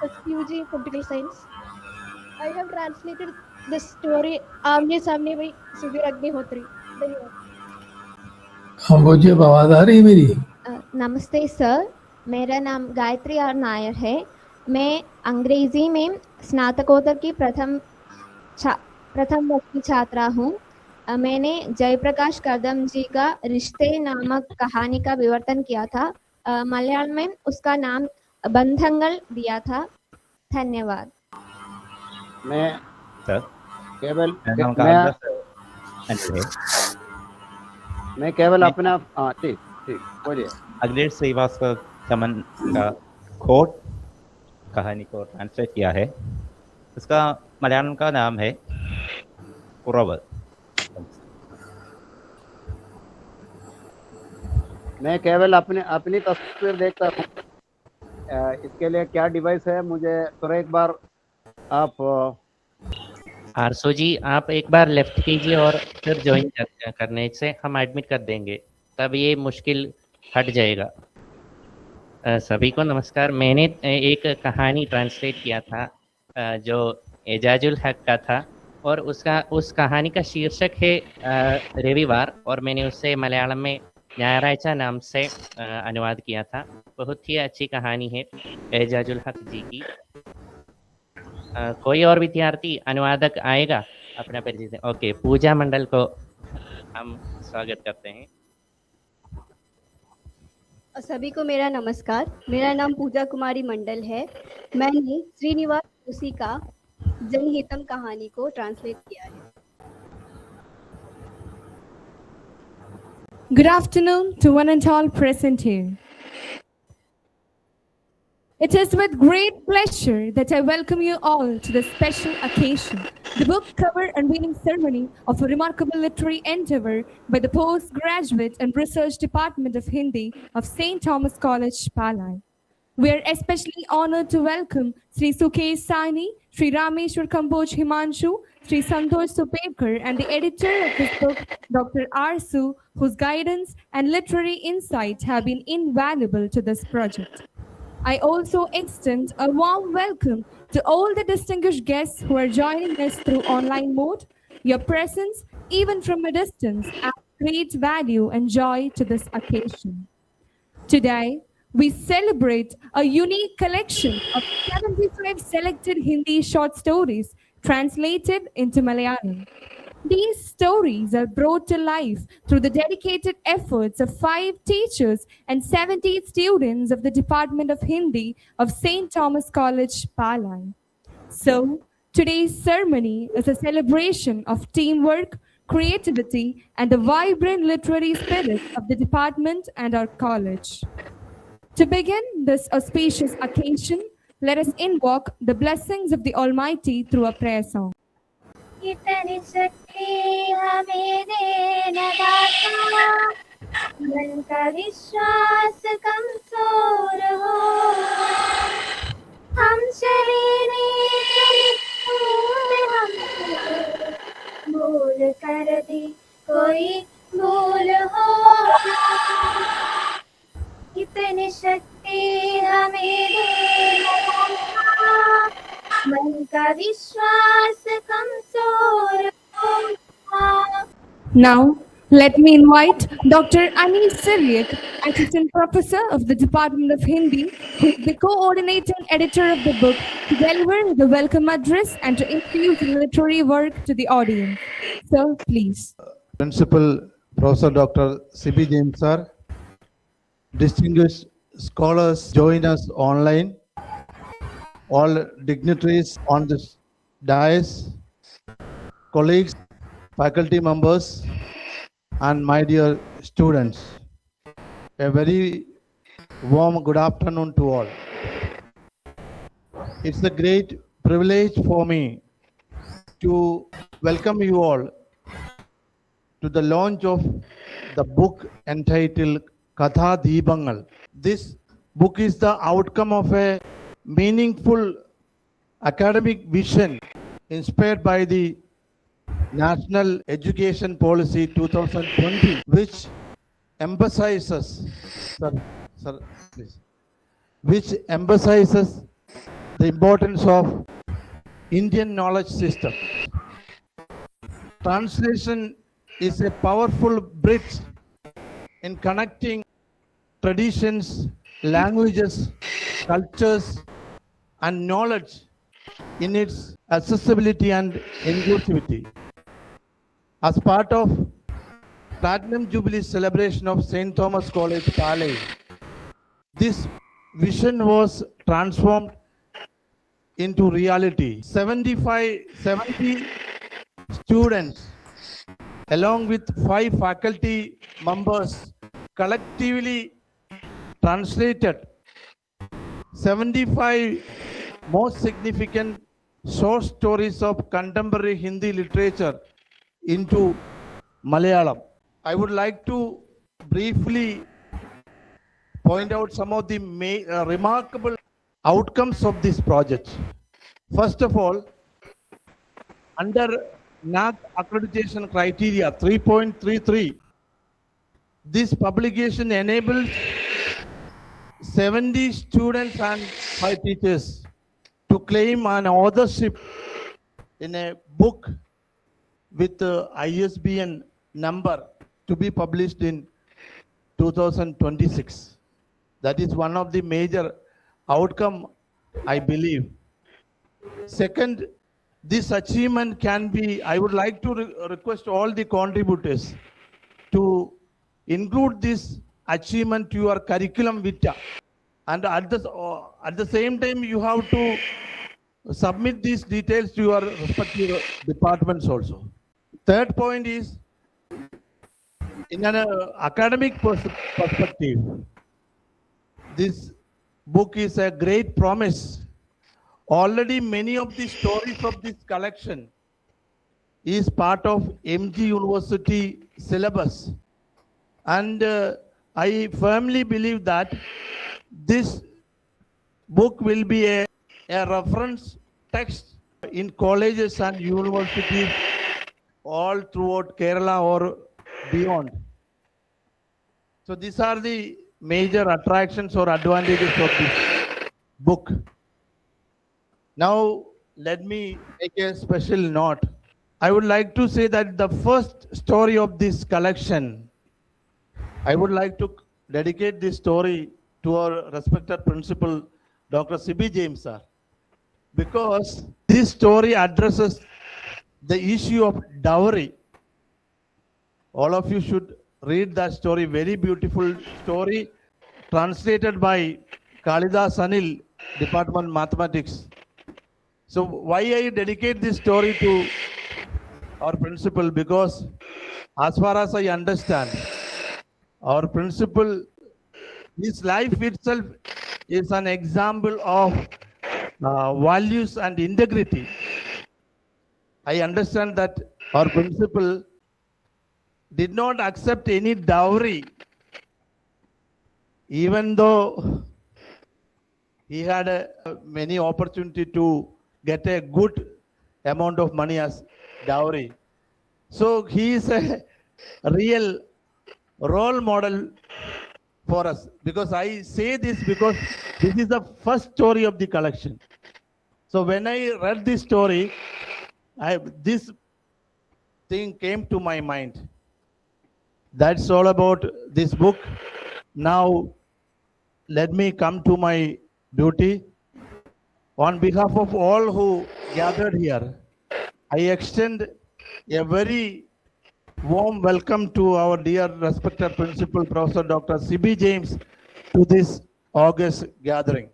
first UG Political Science. I have translated the story आमने सामने by Sudhir Agnihotri. धन्यवाद. हम पूछिए, आवाज आ रही है मेरी? नमस्ते सर, मेरा नाम गायत्री आर नायर है. मैं अंग्रेजी में स्नातकोत्तर की प्रथम वर्ष की छात्रा हूँ. मैंने जयप्रकाश कदम जी का रिश्ते नामक कहानी का विवर्तन किया था. मलयालम में उसका नाम बंधंगल दिया था. धन्यवाद. मैं सर केवल अपना ठीक बोलिए. अखिलेश श्रीवास्तव चमन का कोट कहानी को ट्रांसलेट किया है. इसका मलयालम का नाम है पुरवल. मैं केवल अपनी तस्वीर देखता हूँ. इसके लिए क्या डिवाइस है मुझे थोड़ा एक बार आप आरसो जी आप एक बार लेफ्ट कीजिए और फिर ज्वाइन करने से हम एडमिट कर देंगे, तब ये मुश्किल हट जाएगा. सभी को नमस्कार. मैंने एक कहानी ट्रांसलेट किया था जो एजाजुल हक का था और उस कहानी का शीर्षक है रविवार और मैंने उससे मलयालम में न्यायरायचा नाम से अनुवाद किया था. बहुत ही अच्छी कहानी है एजाजुल हक जी की. कोई और विद्यार्थी अनुवादक आएगा अपना परिचय. ओके, पूजा मंडल को हम स्वागत करते हैं. सभी को मेरा नमस्कार. मेरा नाम पूजा कुमारी मंडल है. मैंने श्रीनिवास जोशी का जनहितम कहानी को ट्रांसलेट किया है. Good afternoon to one and all present here. It is with great pleasure that I welcome you all to this special occasion, the book cover unveiling ceremony of a remarkable literary endeavor by the Postgraduate and Research Department of Hindi of St. Thomas College, Palai. We are especially honored to welcome Sri Sukesh Saini, Sri Rameshwar Kamboj Himanshu, Sri Santosh Supekar, and the editor of this book, Dr. Arsu, whose guidance and literary insight have been invaluable to this project. I also extend a warm welcome to all the distinguished guests who are joining us through online mode. Your presence, even from a distance, adds great value and joy to this occasion. Today, we celebrate a unique collection of 75 selected Hindi short stories translated into Malayalam. These stories are brought to life through the dedicated efforts of 5 teachers and 70 students of the Department of Hindi of St. Thomas College, Palai. So, today's ceremony is a celebration of teamwork, creativity, and the vibrant literary spirit of the department and our college. To begin this auspicious occasion, let us invoke the blessings of the Almighty through a prayer song. इतनी शक्ति हमें दे न दाता, मन का विश्वास कमजोर हो. हम चले हम भूल कर दी कोई भूल हो. इतनी शक्ति हमें दे न दाता, मन का विश्वास कमजोर हो. Now, let me invite Dr. Anil Siryak, Assistant Professor of the Department of Hindi, who is the coordinating editor of the book, to deliver the welcome address and to infuse literary work to the audience. Sir, please. Principal Professor Dr. C.B. James sir, distinguished scholars join us online, all dignitaries on this dais, colleagues, faculty members, and my dear students. A very warm good afternoon to all. It's a great privilege for me to welcome you all to the launch of the book entitled Katha Deepangal. This book is the outcome of a meaningful academic vision inspired by the National Education Policy 2020, which emphasizes, the importance of Indian knowledge system. Translation is a powerful bridge in connecting traditions, languages, cultures, and knowledge in its accessibility and inclusivity. As part of Platinum Jubilee celebration of St. Thomas College, Palay, this vision was transformed into reality. 70 students, along with 5 faculty members, collectively translated 75 most significant short stories of contemporary Hindi literature into Malayalam. I would like to briefly point out some of the remarkable outcomes of this project. First of all, under NAAC accreditation criteria 3.33, this publication enables 70 students and 5 teachers to claim an authorship in a book with ISBN number to be published in 2026. That is one of the major outcome, I believe. Second, this achievement can be, I would like to request all the contributors to include this achievement to your curriculum vitae, and at the same time you have to submit these details to your respective departments also. Third point is, in an academic perspective, this book is a great promise. Already many of the stories of this collection is part of MG University syllabus, and I firmly believe that this book will be a reference text in colleges and universities all throughout Kerala or beyond. So these are the major attractions or advantages of this book. Now let me make a special note. I would like to say that the first story of this collection, I would like to dedicate this story to our respected principal, Dr. C.B. James sir, because this story addresses the issue of dowry. All of you should read that story, very beautiful story, translated by Kalidas Anil, Department Mathematics. So why I dedicate this story to our principal? Because as far as I understand, our principal, his life itself is an example of values and integrity. I understand that our principal did not accept any dowry, even though he had many opportunity to get a good amount of money as dowry. So he is a real role model for us, because I say this because this is the first story of the collection. So when I read this story, this thing came to my mind. That's all about this book. Now let me come to my duty. On behalf of all who gathered here, I extend a very warm welcome to our dear respected principal, Professor Dr. C.B. James, to this August gathering.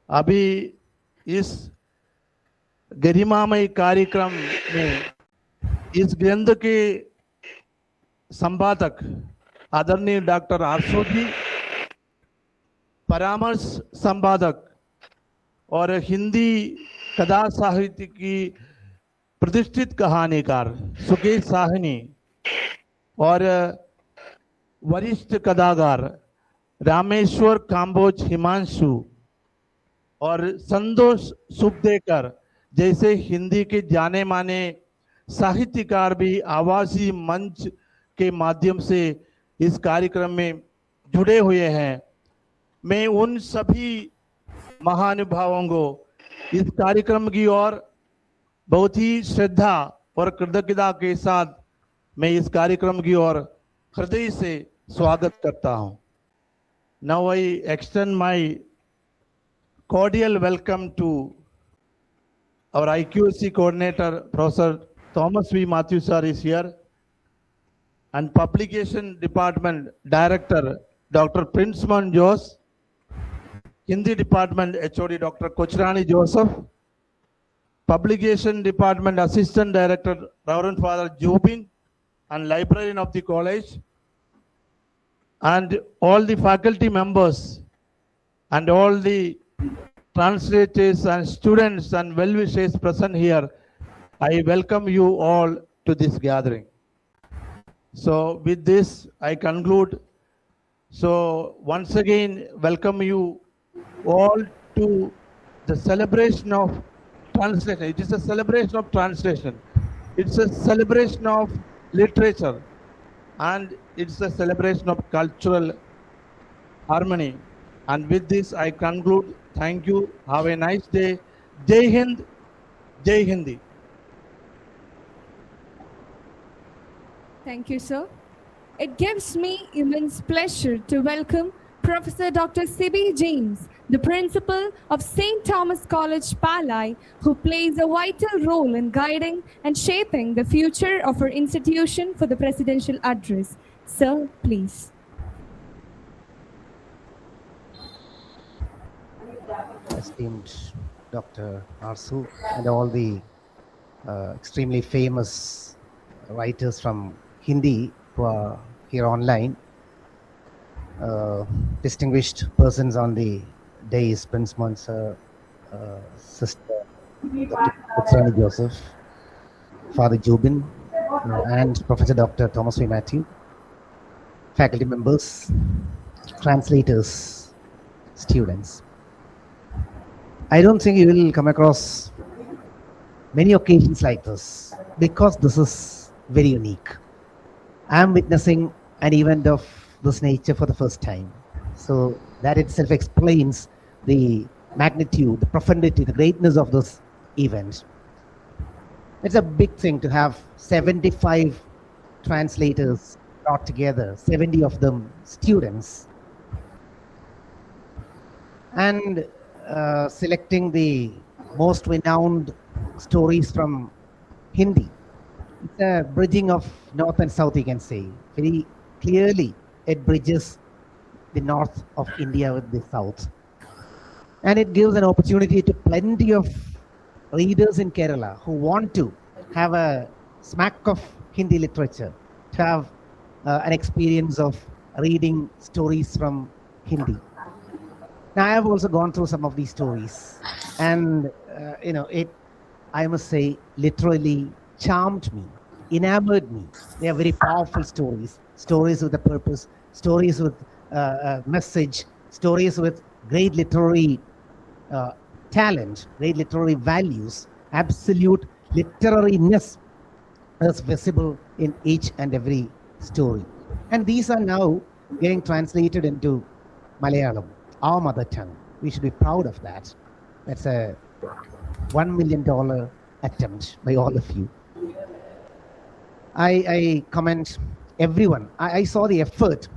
अभी इस गरिमामय कार्यक्रम में इस ग्रंथ के संपादक आदरणीय डॉक्टर आरसो जी, परामर्श संपादक और हिंदी कथा साहित्य की प्रतिष्ठित कहानीकार सुकेश साहनी और वरिष्ठ कथाकार रामेश्वर काम्बोज हिमांशु और संतोष सुखदेकर जैसे हिंदी के जाने माने साहित्यकार भी आवासी मंच के माध्यम से इस कार्यक्रम में जुड़े हुए हैं। मैं उन सभी महानुभावों को इस कार्यक्रम की ओर बहुत ही श्रद्धा और कृतज्ञता के साथ मैं इस कार्यक्रम की ओर हृदय से स्वागत करता हूं। Now I extend my cordial welcome to our IQAC coordinator, Professor Thomas V. Matthew sir is here, and Publication Department Director, Dr. Princeman Jose, Hindi Department HOD, Dr. Kochrani Joseph, Publication Department Assistant Director, Reverend Father Jubin, and Librarian of the college, and all the faculty members, and all the translators and students and well-wishers present here. I welcome you all to this gathering. So with this, I conclude. So once again, welcome you all to the celebration of translation. It is a celebration of translation. It's a celebration of literature, and it's a celebration of cultural harmony. And with this, I conclude. Thank you. Have a nice day. Jai Hind, Jai Hindi. Thank you, sir. It gives me immense pleasure to welcome Professor Dr. Sibi James, the principal of St. Thomas College, Palai, who plays a vital role in guiding and shaping the future of our institution for the presidential address. Sir, please. Esteemed Dr. Arsu and all the extremely famous writers from Hindi who are here online, distinguished persons on the dais, Prince Monser, Sister Dr. Kochrani Joseph, Father Jubin, and Professor Dr. Thomas V. Matthew, faculty members, translators, students. I don't think you will come across many occasions like this because this is very unique. I am witnessing an event of this nature for the first time. So that itself explains the magnitude, the profundity, the greatness of this event. It's a big thing to have 75 translators brought together, 70 of them students, and selecting the most renowned stories from Hindi. It's a bridging of north and south, you can say. Very clearly, it bridges the north of India with the south. And it gives an opportunity to plenty of readers in Kerala who want to have a smack of Hindi literature, to have an experience of reading stories from Hindi. Now, I have also gone through some of these stories, and it, I must say, literally charmed me, enamored me. They are very powerful stories, stories with a purpose, stories with a message, stories with great literary talent, great literary values, absolute literariness is visible in each and every story. And these are now getting translated into Malayalam, our mother tongue. We should be proud of that. That's a $1 million attempt by all of you. I commend everyone. I saw the effort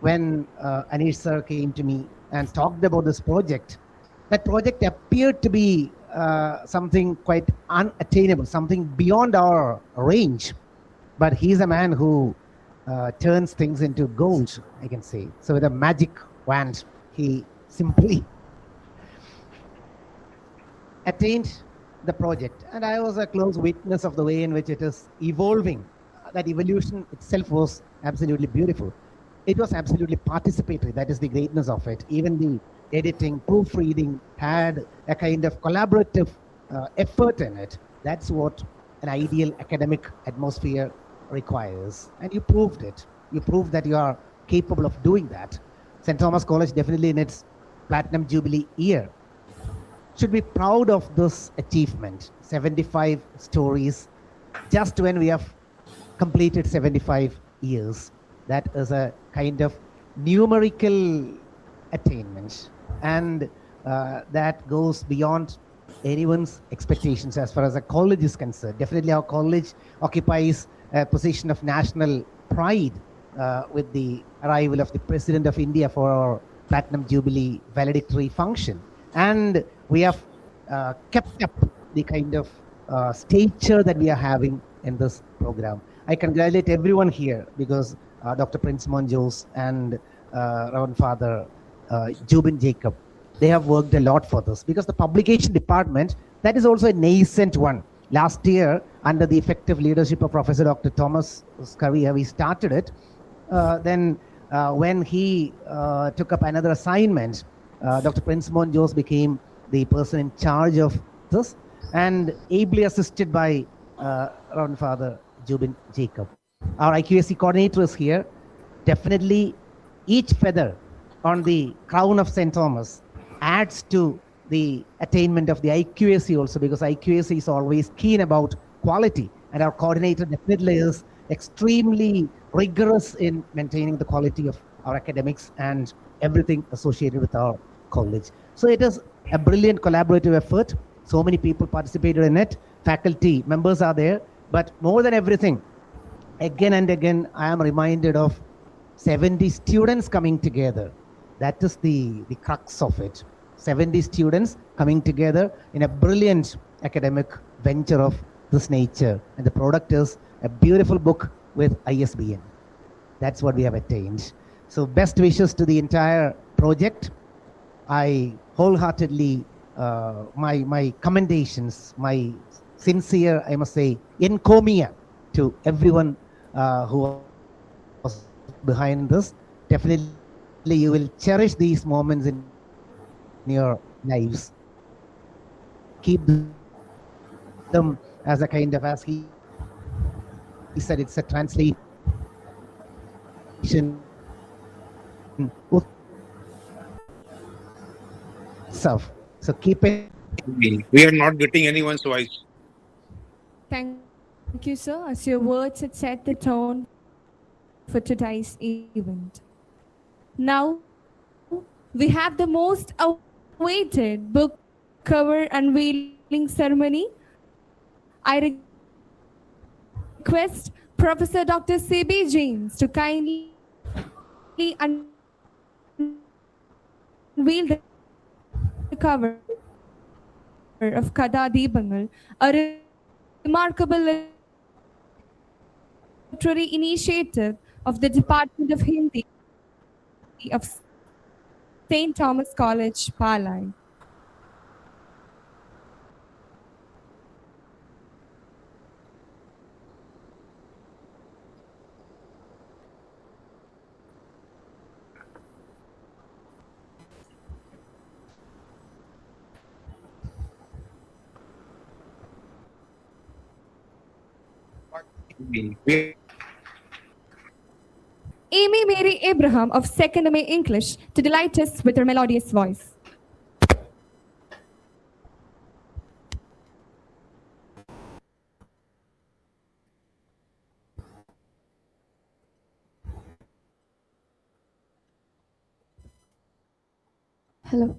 when Anish sir came to me and talked about this project. That project appeared to be something quite unattainable, something beyond our range. But he's a man who turns things into gold, I can say. So with a magic wand, he simply attained the project. And I was a close witness of the way in which it is evolving. That evolution itself was absolutely beautiful. It was absolutely participatory. That is the greatness of it. Even the editing, proofreading had a kind of collaborative effort in it. That's what an ideal academic atmosphere requires. And you proved it. You proved that you are capable of doing that. St. Thomas College, definitely in its Platinum Jubilee year, should be proud of this achievement. 75 stories, just when we have completed 75 years. That is a kind of numerical attainment. And that goes beyond anyone's expectations as far as a college is concerned. Definitely our college occupies a position of national pride with the arrival of the President of India for our Platinum Jubilee valedictory function. And we have kept up the kind of stature that we are having in this program. I congratulate everyone here because Dr. Prince Monjos and Reverend Father Jubin Jacob, they have worked a lot for this because the publication department, that is also a nascent one. Last year, under the effective leadership of Professor Dr. Thomas Scurry, we started it. Then when he took up another assignment, Dr. Prince Monjos became the person in charge of this and ably assisted by Reverend Father Jubin Jacob. Our IQAC coordinator is here. Definitely each feather on the crown of St. Thomas adds to the attainment of the IQAC also, because IQAC is always keen about quality, and our coordinator definitely is extremely rigorous in maintaining the quality of our academics and everything associated with our college. So it is a brilliant collaborative effort. So many people participated in it. Faculty members are there, but more than everything, again and again, I am reminded of 70 students coming together. That is the crux of it. 70 students coming together in a brilliant academic venture of this nature. And the product is a beautiful book with ISBN. That's what we have attained. So best wishes to the entire project. I wholeheartedly, my commendations, my sincere, I must say, encomia to everyone who was behind this. Definitely you will cherish these moments in your lives. Keep them as a kind of, as he said, it's a translation. So keep it. We are not getting anyone's voice. Thank you, sir, as your words had set the tone for today's event. Now, we have the most awaited book cover unveiling ceremony. I request Professor Dr. C.B. James to kindly unveil the cover of Katha Deepangal, a remarkable literary initiative of the Department of Hindi of St. Thomas College, Palai. Amy Mary Abraham of 2nd MA English to delight us with her melodious voice. Hello.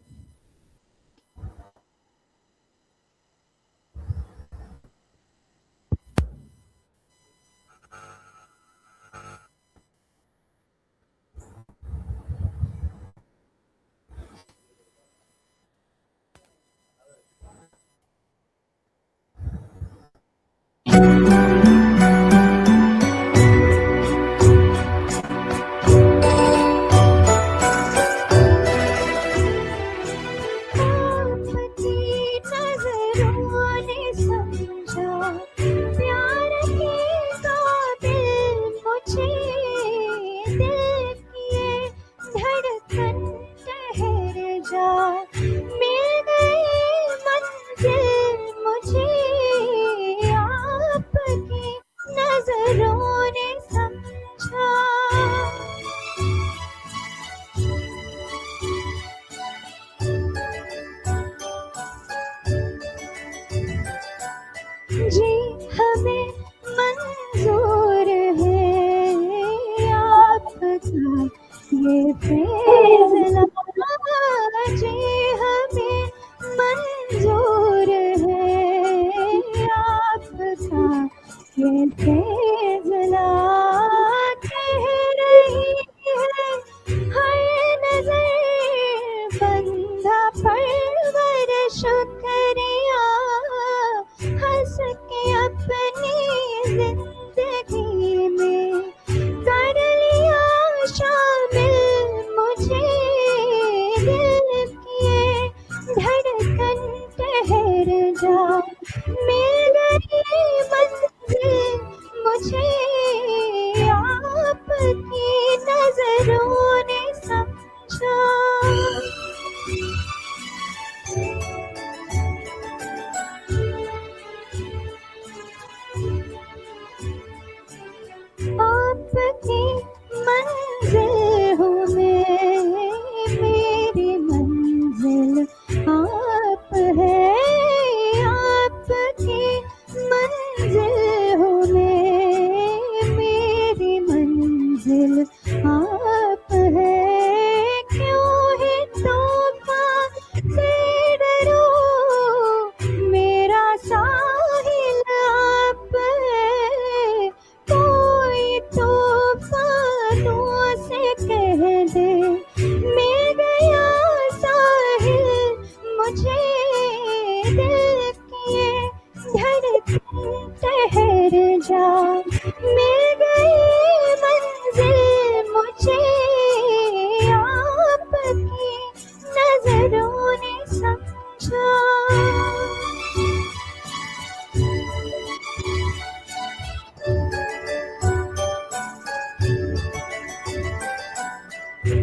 समझा।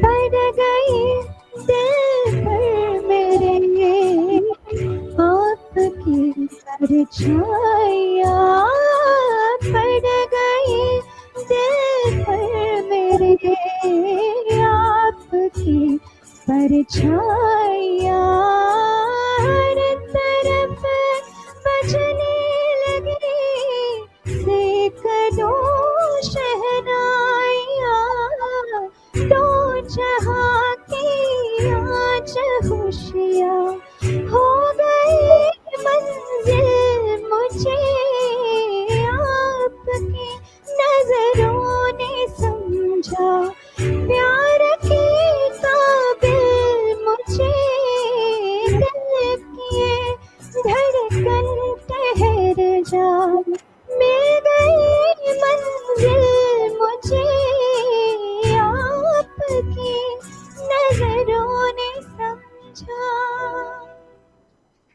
पड़ गई दिल पर मेरे आपकी परछाइयाँ, पड़ गई दिल पर मेरे आपकी परछाइयाँ, हर तरफ बजने लगी सैकड़ों शहनाइयाँ, दो जहाँ की आज खुशियाँ हो गई मंजिल मुझे आपकी नजरों ने समझा, प्यार की काबिल मुझे दिल किए धड़कन ठहर जा, मिल गई मंजिल मुझे आपकी नजरों ने समझा।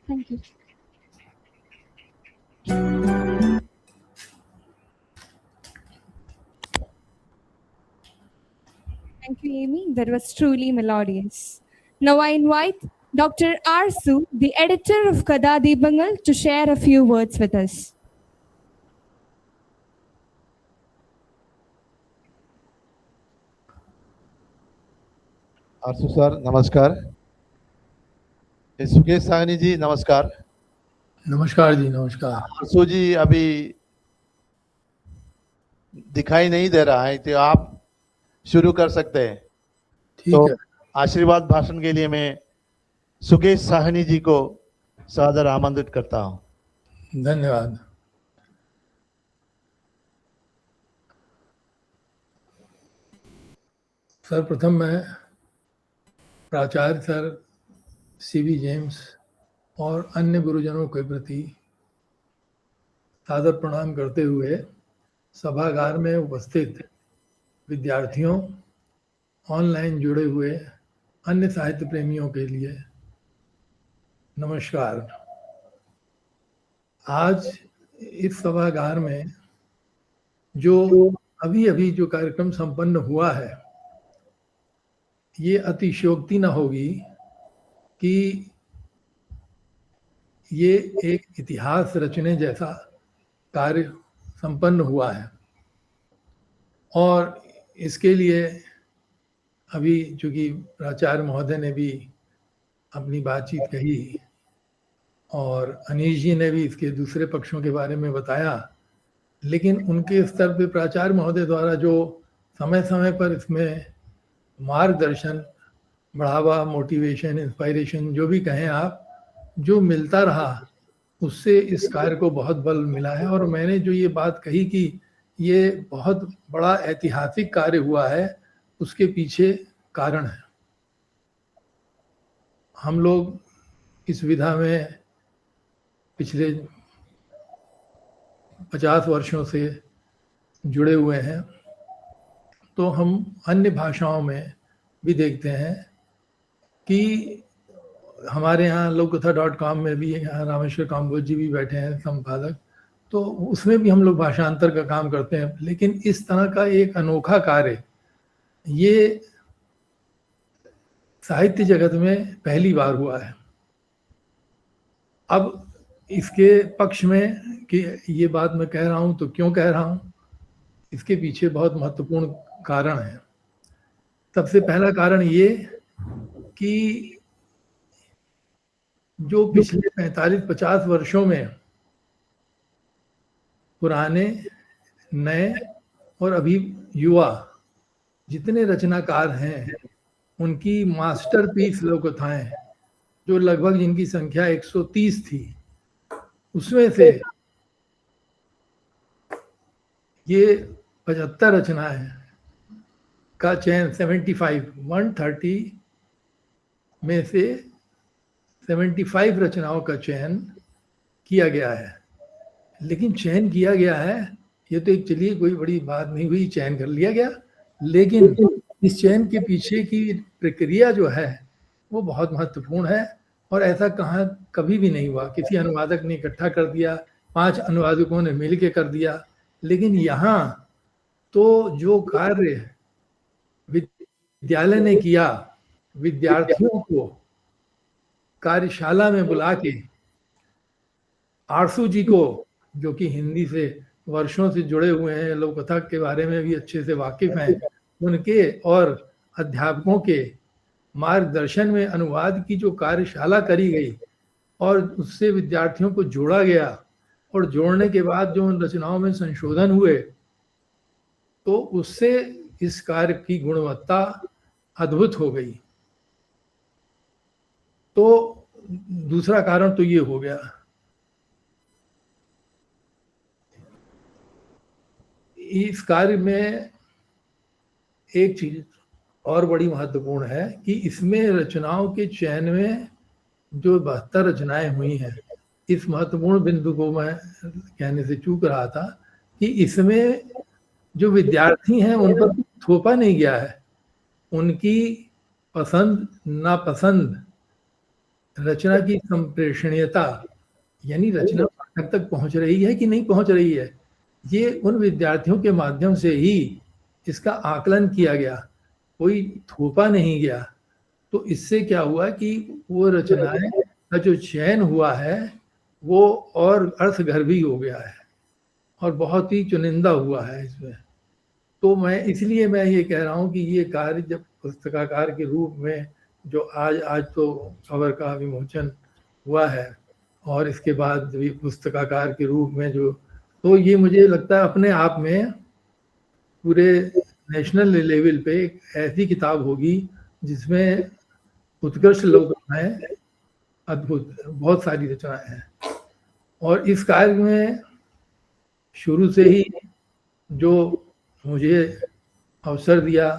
Thank you. Thank you, Amy. That was truly melodious. Now I invite Dr. Arsu, the editor of Kada Deepangal, to share a few words with us. Arsu sir नमस्कार। सुकेश साहनी जी नमस्कार। नमस्कार जी, नमस्कार। आरसू जी अभी दिखाई नहीं दे रहा है तो आप शुरू कर सकते हैं। ठीक तो है। आशीर्वाद भाषण के लिए मैं सुकेश साहनी जी को सादर आमंत्रित करता हूं। धन्यवाद। सर्वप्रथम मैं प्राचार्य सर सीवी जेम्स और अन्य गुरुजनों के प्रति सादर प्रणाम करते हुए सभागार में उपस्थित विद्यार्थियों, ऑनलाइन जुड़े हुए अन्य साहित्य प्रेमियों के लिए नमस्कार। आज इस सभागार में जो अभी जो कार्यक्रम संपन्न हुआ है, ये अतिशयोक्ति न होगी कि ये एक इतिहास रचने जैसा कार्य संपन्न हुआ है। और इसके लिए अभी चूँकि प्राचार्य महोदय ने भी अपनी बातचीत कही और अनीश जी ने भी इसके दूसरे पक्षों के बारे में बताया, लेकिन उनके स्तर पे प्राचार्य महोदय द्वारा जो समय समय पर इसमें मार्गदर्शन, बढ़ावा, मोटिवेशन, इंस्पायरेशन, जो भी कहें आप, जो मिलता रहा, उससे इस कार्य को बहुत बल मिला है। और मैंने जो ये बात कही कि ये बहुत बड़ा ऐतिहासिक कार्य हुआ है, उसके पीछे कारण है। हम लोग इस विधा में पिछले 50 वर्षों से जुड़े हुए हैं, तो हम अन्य भाषाओं में भी देखते हैं कि हमारे यहाँ लोककथा.com में भी यहाँ रामेश्वर काम्बोज जी भी बैठे हैं संपादक, तो उसमें भी हम लोग भाषांतर का काम करते हैं। लेकिन इस तरह का एक अनोखा कार्य ये साहित्य जगत में पहली बार हुआ है। अब इसके पक्ष में कि ये बात मैं कह रहा हूँ तो क्यों कह रहा हूँ, इसके पीछे बहुत महत्वपूर्ण कारण है। सबसे पहला कारण ये कि जो पिछले 45-50 वर्षों में पुराने, नए और अभी युवा जितने रचनाकार हैं, उनकी मास्टरपीस लोककथाएं, जो लगभग जिनकी संख्या 130 थी, उसमें से ये 75 रचनाएं का चयन 130 में से 75 रचनाओं का चयन किया गया है। लेकिन चयन किया गया है, ये तो एक चलिए कोई बड़ी बात नहीं हुई, चयन कर लिया गया, लेकिन इस चयन के पीछे की प्रक्रिया जो है वो बहुत महत्वपूर्ण है। और ऐसा कहाँ कभी भी नहीं हुआ। किसी अनुवादक ने इकट्ठा कर दिया, 5 अनुवादकों ने मिल के कर दिया, लेकिन यहाँ तो जो कार्य विद्यालय ने किया, विद्यार्थियों को कार्यशाला में बुला के आरसू जी को, जो कि हिंदी से वर्षों से जुड़े हुए हैं, लोक कथा के बारे में भी अच्छे से वाकिफ हैं, उनके और अध्यापकों के मार्गदर्शन में अनुवाद की जो कार्यशाला करी गई और उससे विद्यार्थियों को जोड़ा गया, और जोड़ने के बाद जो उन रचनाओं में संशोधन हुए, तो उससे इस कार्य की गुणवत्ता अद्भुत हो गई। तो दूसरा कारण तो ये हो गया। इस कार्य में एक चीज और बड़ी महत्वपूर्ण है कि इसमें रचनाओं के चयन में जो 72 रचनाएं हुई हैं, इस महत्वपूर्ण बिंदु को मैं कहने से चूक रहा था कि इसमें जो विद्यार्थी हैं उन पर थोपा नहीं गया है। उनकी पसंद नापसंद, रचना की संप्रेषणीयता, यानी रचना पाठक तक पहुंच रही है कि नहीं पहुंच रही है, ये उन विद्यार्थियों के माध्यम से ही इसका आकलन किया गया, कोई थोपा नहीं गया। तो इससे क्या हुआ कि वो रचनाएं का जो चयन हुआ है वो और अर्थगर्भी हो गया है और बहुत ही चुनिंदा हुआ है इसमें। तो इसलिए मैं ये कह रहा हूँ कि ये कार्य जब पुस्तकाकार के रूप में जो आज तो खबर का विमोचन हुआ है और इसके बाद भी पुस्तकाकार के रूप में जो, तो ये मुझे लगता है अपने आप में पूरे नेशनल लेवल पे एक ऐसी किताब होगी जिसमें उत्कृष्ट लोक कथाएं, अद्भुत बहुत सारी रचनाएं हैं। और इस कार्य में शुरू से ही जो मुझे अवसर दिया,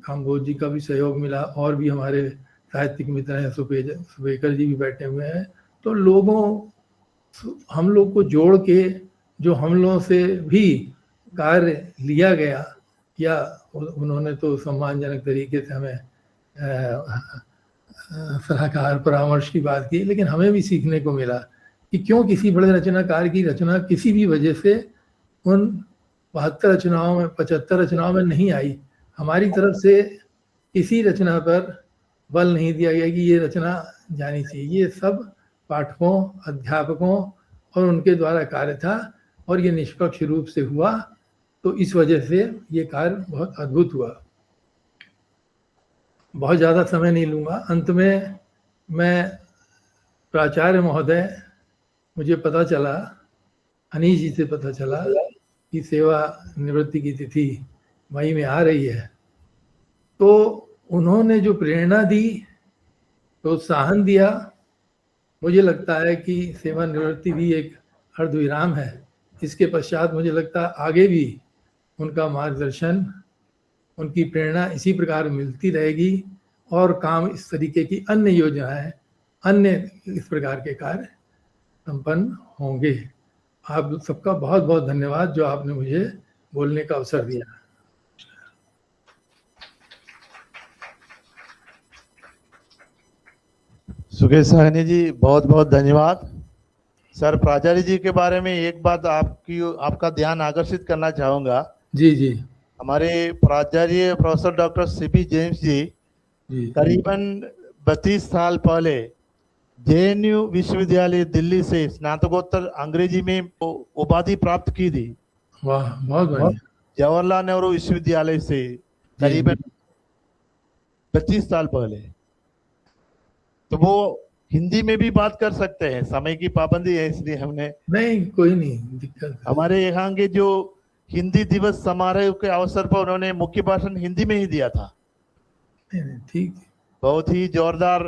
काम्बोज जी का भी सहयोग मिला और भी हमारे साहित्यिक मित्र हैं, सुपेकर जी भी बैठे हुए हैं, तो हम लोग को जोड़ के जो हम लोगों से भी कार्य लिया गया, या उन्होंने तो सम्मानजनक तरीके से हमें सलाहकार परामर्श की बात की, लेकिन हमें भी सीखने को मिला कि क्यों किसी बड़े रचनाकार की रचना किसी भी वजह से उन 72 रचनाओं में 75 रचनाओं में नहीं आई। हमारी तरफ से किसी रचना पर बल नहीं दिया गया कि ये रचना जानी चाहिए। ये सब पाठकों, अध्यापकों और उनके द्वारा कार्य था और ये निष्पक्ष रूप से हुआ, तो इस वजह से ये कार्य बहुत अद्भुत हुआ। बहुत ज़्यादा समय नहीं लूँगा। अंत में मैं प्राचार्य महोदय, मुझे पता चला, अनीश जी से पता चला कि सेवा निवृत्ति की तिथि मई में आ रही है, तो उन्होंने जो प्रेरणा दी, प्रोत्साहन दिया, मुझे लगता है कि सेवा निवृत्ति भी एक अर्धविराम है। इसके पश्चात मुझे लगता है आगे भी उनका मार्गदर्शन, उनकी प्रेरणा इसी प्रकार मिलती रहेगी और काम इस तरीके की अन्य योजनाएं, अन्य इस प्रकार के कार्य संपन्न होंगे। आप सबका बहुत बहुत धन्यवाद जो आपने मुझे बोलने का अवसर दिया। सुकेश साहनी जी, बहुत बहुत धन्यवाद। सर, प्राचार्य जी के बारे में एक बात आपका ध्यान आकर्षित करना चाहूंगा। जी जी। हमारे प्राचार्य प्रोफेसर डॉक्टर सीपी जेम्स जी करीबन 32 साल पहले जेएनयू विश्वविद्यालय दिल्ली से स्नातकोत्तर अंग्रेजी में उपाधि प्राप्त की थी। वाह, बहुत बढ़िया। जवाहरलाल नेहरू विश्वविद्यालय से करीबन 25 साल पहले। तो वो हिंदी में भी बात कर सकते हैं, समय की पाबंदी है इसलिए हमने नहीं, कोई नहीं दिक्कत। हमारे यहाँ के जो हिंदी दिवस समारोह के अवसर पर उन्होंने मुख्य भाषण हिंदी में ही दिया था। ठीक, बहुत ही जोरदार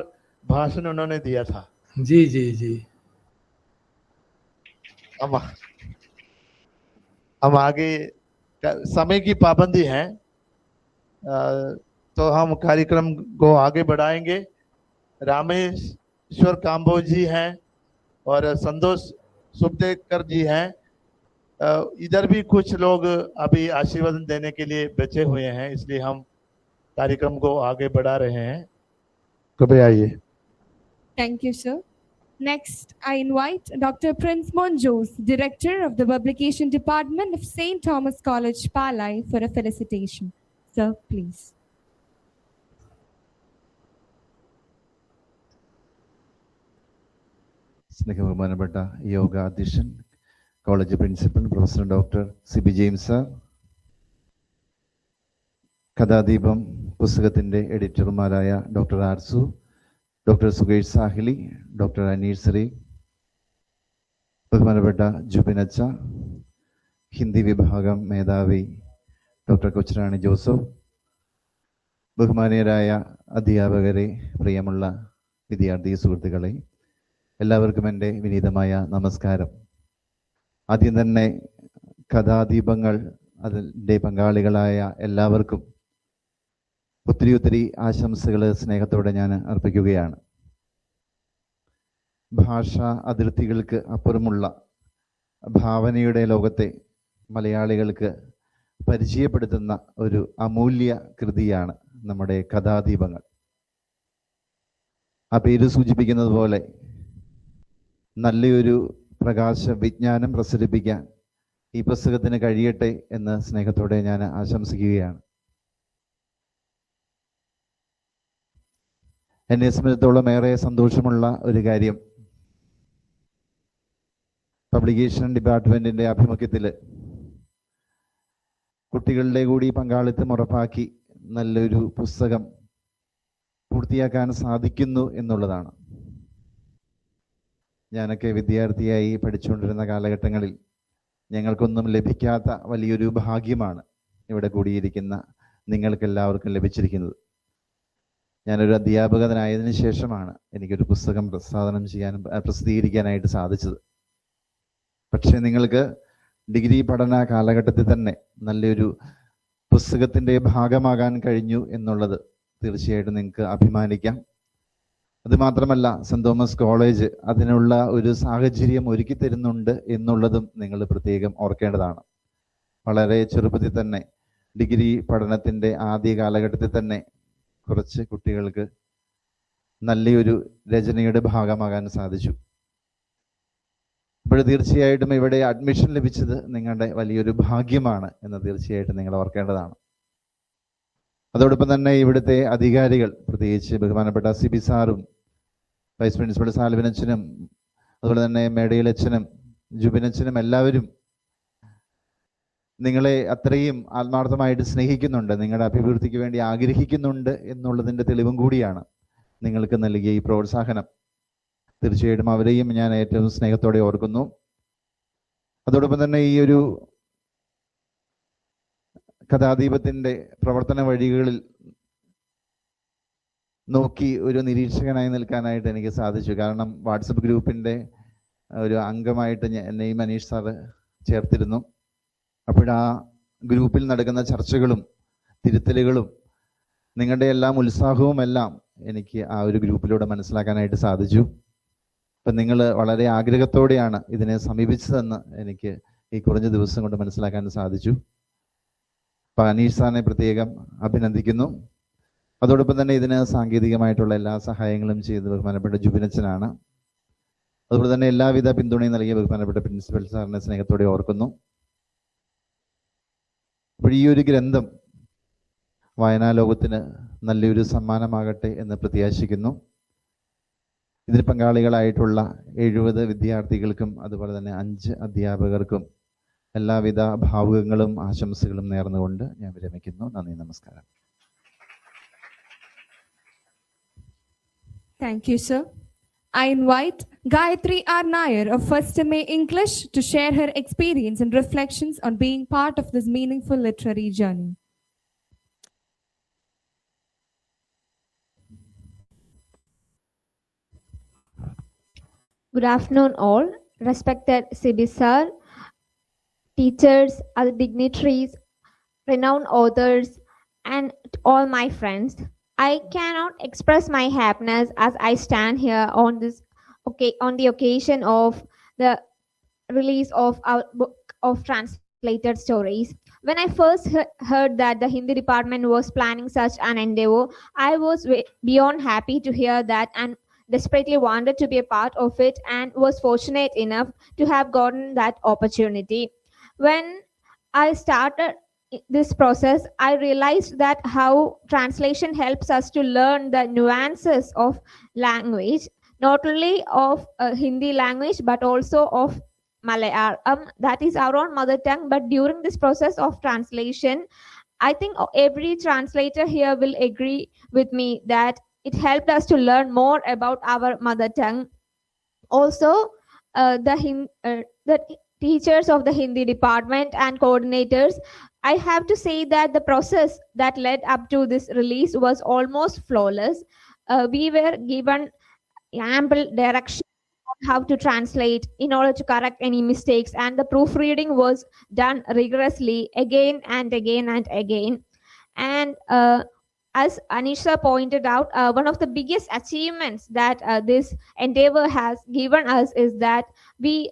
भाषण उन्होंने दिया था। जी जी जी। हम आगे, समय की पाबंदी है तो हम कार्यक्रम को आगे बढ़ाएंगे। रामेश्वर काम्बोज जी हैं और संतोष सुपदेकर जी हैं। इधर भी कुछ लोग अभी आशीर्वाद देने के लिए बचे हुए हैं, इसलिए हम कार्यक्रम को आगे बढ़ा रहे हैं। कृपया आइए। Thank you, sir. Next, I invite Dr. Prince Monjos, Director of the Publication Department of St. Thomas College, Palai, for a felicitation. Sir, please. സ്നേഹബഹുമാനപ്പെട്ട യോഗ അധ്യക്ഷൻ, college principal professor doctor CB James sir, Kathadeepam പുസ്തകത്തിൻ്റെ എഡിറ്റർമാരായ doctor Arsu, doctor Sukesh Sahili, doctor Aneesh Sree, ബഹുമാനപ്പെട്ട ജുബിനച്ച, ഹിന്ദി വിഭാഗം മേധാവി doctor Kochurani Joseph, ബഹുമാനീയരായ അധ്യാപകരെ, പ്രിയമുള്ള വിദ്യാർത്ഥി സുഹൃത്തുക്കളെ, എല്ലാവർക്കും എൻ്റെ വിനീതമായ നമസ്കാരം. ആദ്യം തന്നെ കഥാദീപങ്ങൾ അതിൻ്റെ പങ്കാളികളായ എല്ലാവർക്കും ഒത്തിരി ആശംസകൾ സ്നേഹത്തോടെ ഞാൻ അർപ്പിക്കുകയാണ്. ഭാഷാ അതിർത്തികൾക്ക് അപ്പുറമുള്ള ഭാവനയുടെ ലോകത്തെ മലയാളികൾക്ക് പരിചയപ്പെടുത്തുന്ന ഒരു അമൂല്യ കൃതിയാണ് നമ്മുടെ കഥാദീപങ്ങൾ. ആ പേര് സൂചിപ്പിക്കുന്നത് പോലെ നല്ലൊരു പ്രകാശ വിജ്ഞാനം പ്രസരിപ്പിക്കാൻ ഈ പുസ്തകത്തിന് കഴിയട്ടെ എന്ന് സ്നേഹത്തോടെ ഞാൻ ആശംസിക്കുകയാണ്. എന്നെ സംബന്ധിച്ചിടത്തോളം ഏറെ സന്തോഷമുള്ള ഒരു കാര്യം, പബ്ലിക്കേഷൻ ഡിപ്പാർട്ട്മെന്റിന്റെ ആഭിമുഖ്യത്തിൽ കുട്ടികളുടെ കൂടി പങ്കാളിത്തം ഉറപ്പാക്കി നല്ലൊരു പുസ്തകം പൂർത്തിയാക്കാൻ സാധിക്കുന്നു എന്നുള്ളതാണ്. ഞാനൊക്കെ വിദ്യാർത്ഥിയായി പഠിച്ചുകൊണ്ടിരുന്ന കാലഘട്ടങ്ങളിൽ ഞങ്ങൾക്കൊന്നും ലഭിക്കാത്ത വലിയൊരു ഭാഗ്യമാണ് ഇവിടെ കൂടിയിരിക്കുന്ന നിങ്ങൾക്കെല്ലാവർക്കും ലഭിച്ചിരിക്കുന്നത്. ഞാനൊരു അധ്യാപകനായതിനു ശേഷമാണ് എനിക്കൊരു പുസ്തകം പ്രസിദ്ധീകരിക്കാനായിട്ട് സാധിച്ചത്. പക്ഷേ നിങ്ങൾക്ക് ഡിഗ്രി പഠന കാലഘട്ടത്തിൽ തന്നെ നല്ലൊരു പുസ്തകത്തിൻ്റെ ഭാഗമാകാൻ കഴിഞ്ഞു എന്നുള്ളത് തീർച്ചയായിട്ടും നിങ്ങൾക്ക് അഭിമാനിക്കാം. അതുമാത്രമല്ല, സെന്റ് തോമസ് കോളേജ് അതിനുള്ള ഒരു സാഹചര്യം ഒരുക്കി തരുന്നുണ്ട് എന്നുള്ളതും നിങ്ങൾ പ്രത്യേകം ഓർക്കേണ്ടതാണ്. വളരെ ചെറുപ്പത്തിൽ തന്നെ ഡിഗ്രി പഠനത്തിൻ്റെ ആദ്യ കാലഘട്ടത്തിൽ തന്നെ കുറച്ച് കുട്ടികൾക്ക് നല്ലൊരു രചനയുടെ ഭാഗമാകാൻ സാധിച്ചു. ഇപ്പോൾ തീർച്ചയായിട്ടും ഇവിടെ അഡ്മിഷൻ ലഭിച്ചത് നിങ്ങളുടെ വലിയൊരു ഭാഗ്യമാണ് എന്ന് തീർച്ചയായിട്ടും നിങ്ങൾ ഓർക്കേണ്ടതാണ്. അതോടൊപ്പം തന്നെ ഇവിടുത്തെ അധികാരികൾ, പ്രത്യേകിച്ച് ബഹുമാനപ്പെട്ട CB സാറും വൈസ് പ്രിൻസിപ്പൽ സാൽവിനച്ചനും അതുപോലെ തന്നെ മേടയിലച്ഛനും ജുബിനച്ചനും എല്ലാവരും നിങ്ങളെ അത്രയും ആത്മാർത്ഥമായിട്ട് സ്നേഹിക്കുന്നുണ്ട്, നിങ്ങളുടെ അഭിവൃദ്ധിക്ക് വേണ്ടി ആഗ്രഹിക്കുന്നുണ്ട് എന്നുള്ളതിൻ്റെ തെളിവും കൂടിയാണ് നിങ്ങൾക്ക് നൽകിയ ഈ പ്രോത്സാഹനം. തീർച്ചയായിട്ടും അവരെയും ഞാൻ ഏറ്റവും സ്നേഹത്തോടെ ഓർക്കുന്നു. അതോടൊപ്പം തന്നെ ഈ ഒരു കഥാദീപത്തിൻ്റെ പ്രവർത്തന വഴികളിൽ നോക്കി ഒരു നിരീക്ഷകനായി നിൽക്കാനായിട്ട് എനിക്ക് സാധിച്ചു. കാരണം വാട്സപ്പ് ഗ്രൂപ്പിൻ്റെ ഒരു അംഗമായിട്ട് എന്നെയും അനീഷ് സാറ് ചേർത്തിരുന്നു. അപ്പോഴാ ഗ്രൂപ്പിൽ നടക്കുന്ന ചർച്ചകളും തിരുത്തലുകളും നിങ്ങളുടെ എല്ലാം ഉത്സാഹവും എല്ലാം എനിക്ക് ആ ഒരു ഗ്രൂപ്പിലൂടെ മനസ്സിലാക്കാനായിട്ട് സാധിച്ചു. അപ്പം നിങ്ങൾ വളരെ ആഗ്രഹത്തോടെയാണ് ഇതിനെ സമീപിച്ചതെന്ന് എനിക്ക് ഈ കുറഞ്ഞ ദിവസം കൊണ്ട് മനസ്സിലാക്കാൻ സാധിച്ചു. അപ്പം അനീഷ് സാറിനെ പ്രത്യേകം അഭിനന്ദിക്കുന്നു. അതോടൊപ്പം തന്നെ ഇതിന് സാങ്കേതികമായിട്ടുള്ള എല്ലാ സഹായങ്ങളും ചെയ്ത് ബഹുമാനപ്പെട്ട ജുബിനച്ചനാണ്. അതുപോലെ തന്നെ എല്ലാവിധ പിന്തുണയും നൽകിയ ബഹുമാനപ്പെട്ട പ്രിൻസിപ്പൽ സാറിനെ സ്നേഹത്തോടെ ഓർക്കുന്നു. അപ്പോൾ ഈ ഒരു ഗ്രന്ഥം വായനാ ലോകത്തിന് നല്ലൊരു സമ്മാനമാകട്ടെ എന്ന് പ്രത്യാശിക്കുന്നു. ഇതിൽ പങ്കാളികളായിട്ടുള്ള 70 വിദ്യാർത്ഥികൾക്കും അതുപോലെ തന്നെ 5 അധ്യാപകർക്കും എല്ലാവിധ ഭാവുകങ്ങളും ആശംസകളും നേർന്നുകൊണ്ട് ഞാൻ വിരമിക്കുന്നു. നന്ദി, നമസ്കാരം. Thank you, sir. I invite Gayatri R. Nair of First MA English to share her experience and reflections on being part of this meaningful literary journey. Good afternoon all. Respected CB sir, teachers, other dignitaries, renowned authors, and all my friends. I cannot express my happiness as I stand here on the occasion of the release of our book of translated stories. When I first heard that the Hindi department was planning such an endeavor, I was beyond happy to hear that, and desperately wanted to be a part of it and was fortunate enough to have gotten that opportunity. When I started this process, I realized that how translation helps us to learn the nuances of language, not only of Hindi language, but also of Malayalam, that is our own mother tongue. But during this process of translation, I think every translator here will agree with me that it helped us to learn more about our mother tongue. Also, the teachers of the Hindi department and coordinators, I have to say that the process that led up to this release was almost flawless. We were given ample direction on how to translate in order to correct any mistakes, and the proofreading was done rigorously again and again and again. And as Anisha pointed out, one of the biggest achievements that this endeavor has given us is that we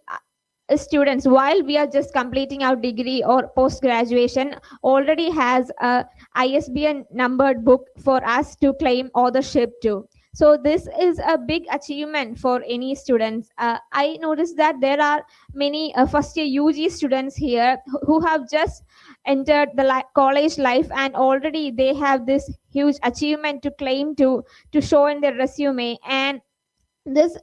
students, while we are just completing our degree or post-graduation, already has a ISBN numbered book for us to claim authorship to. So this is a big achievement for any students. I noticed that there are many first year UG students here who have just entered the college life, and already they have this huge achievement to claim to show in their resume. And this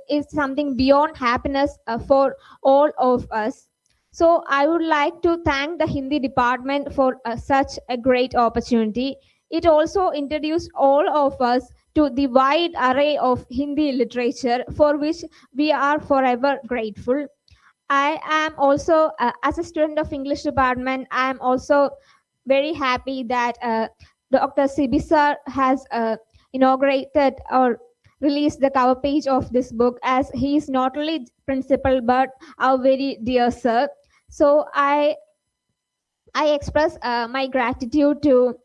is something beyond happiness for all of us. So I would like to thank the Hindi department for such a great opportunity. It also introduced all of us to the wide array of Hindi literature, for which we are forever grateful. I am also, as a student of English department, I am also very happy that Dr. Sibisar has inaugurated or released the cover page of this book, as he is not only principal but our very dear sir. So I express my gratitude to